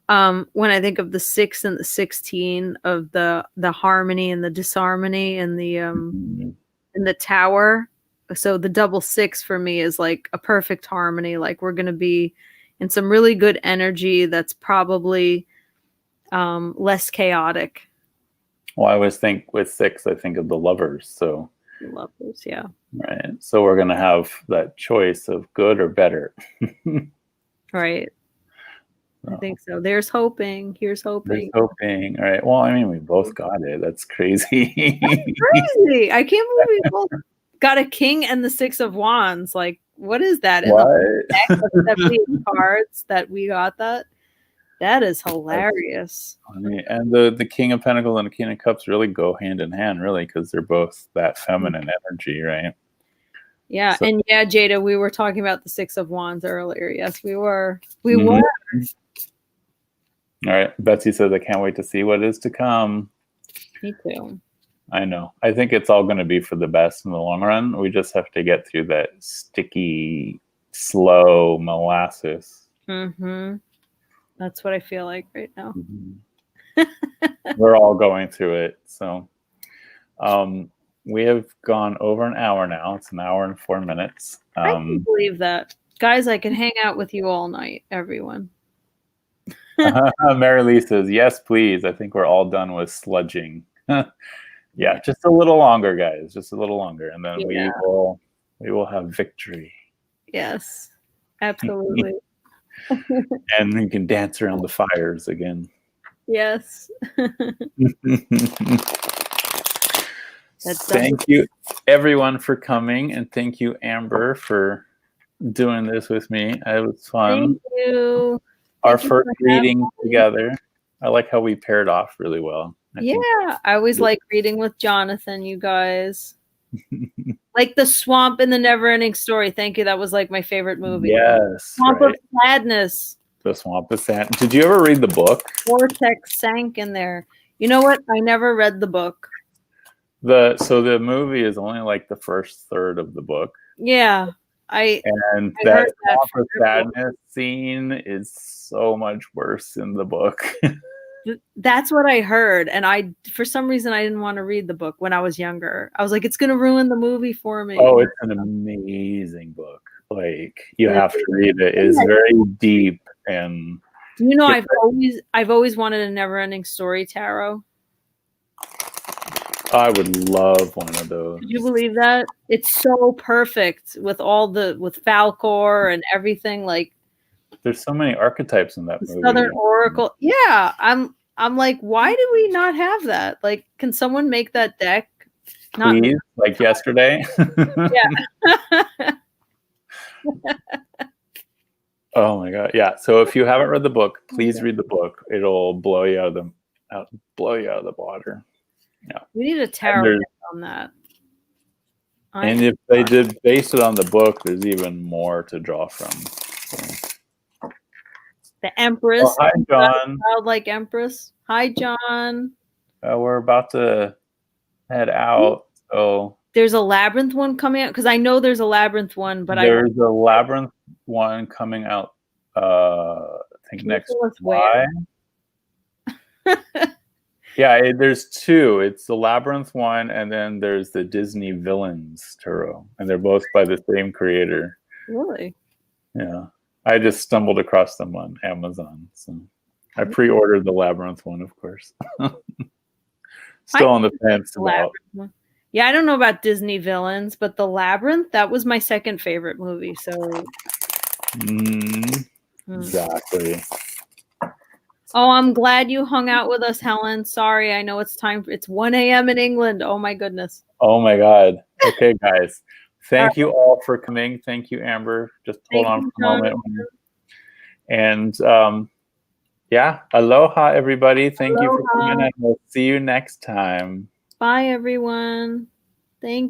when I think of the 6 and the 16 of the harmony and the disharmony and the in the tower. So the double 6 for me is like a perfect harmony. Like we're going to be in some really good energy that's probably less chaotic. Well, I always think with 6, I think of the Lovers. So Lovers, yeah. Right. So we're going to have that choice of good or better. Right. I think so. There's hoping. Here's hoping. There's hoping. All right. Well, I mean, we both got it. That's crazy. Crazy. I can't believe we both got a King and the 6 of Wands. Like, what is that? In the deck of 70 cards that we got that? That is hilarious. I mean, and the King of Pentacles and the King of Cups really go hand in hand, really, because they're both that feminine energy, right? Yeah, so, and yeah, Jada, we were talking about the 6 of Wands earlier. Yes, we were. We were. All right. Betsy says, I can't wait to see what is to come. Me too. I know. I think it's all going to be for the best in the long run. We just have to get through that sticky slow molasses. Mm-hmm. That's what I feel like right now. We're all going through it. So we have gone over an hour now. It's an hour and 4 minutes. I can believe that. Guys, I could hang out with you all night, everyone. Mary Lee says, yes, please. I think we're all done with sludging. Yeah, just a little longer, guys. Just a little longer. And then we will have victory. Yes, absolutely. And you can dance around the fires again. Yes. Thank you, everyone, for coming. And thank you, Amber, for doing this with me. It was fun. Thank you. Our first reading together. I like how we paired off really well. I always like reading with Jonathan, you guys. Like The Swamp in the Never-Ending Story. Thank you. That was like my favorite movie. Yes. Swamp of Sadness. The Swamp of Sadness. Did you ever read the book? Vortex sank in there. You know what? I never read the book. So the movie is only like the first third of the book. Yeah. That Swamp of Sadness scene is so much worse in the book. That's what I heard. And for some reason, I didn't want to read the book when I was younger. I was like, it's going to ruin the movie for me. Oh, it's an amazing book. Like, you have to read it. It is very deep. And do you know, I've always wanted a Never-Ending Story tarot. I would love one of those. Could you believe that? It's so perfect with with Falcor and everything. Like, there's so many archetypes in that movie. Southern Oracle. Yeah, I'm like, why do we not have that? Like, can someone make that deck? Please, like yesterday. Yeah. Oh my god. Yeah. So if you haven't read the book, please read the book. It'll blow you out of the water. Yeah. We need a tarot on that. And if they did base it on the book, there's even more to draw from. So. The Empress. Oh, hi, John. Childlike Empress. Hi, John. We're about to head out. So there's a Labyrinth one coming out, because I know there's a Labyrinth one, but there's a Labyrinth one coming out. I think next July. Yeah, there's two. It's the Labyrinth one, and then there's the Disney Villains tarot, and they're both by the same creator. Really? Yeah, I just stumbled across them on Amazon, so I pre-ordered the Labyrinth one, of course. Still on the fence about. Yeah, I don't know about Disney Villains, but the Labyrinth, that was my second favorite movie. So exactly. Oh, I'm glad you hung out with us, Helen. Sorry, I know it's 1 a.m. in England. Oh my goodness. Oh my God. Okay, guys. Thank you all for coming. Thank you, Amber. Just hold on for a moment. And yeah, aloha, everybody. Thank you for coming, and we'll see you next time. Bye, everyone. Thank you.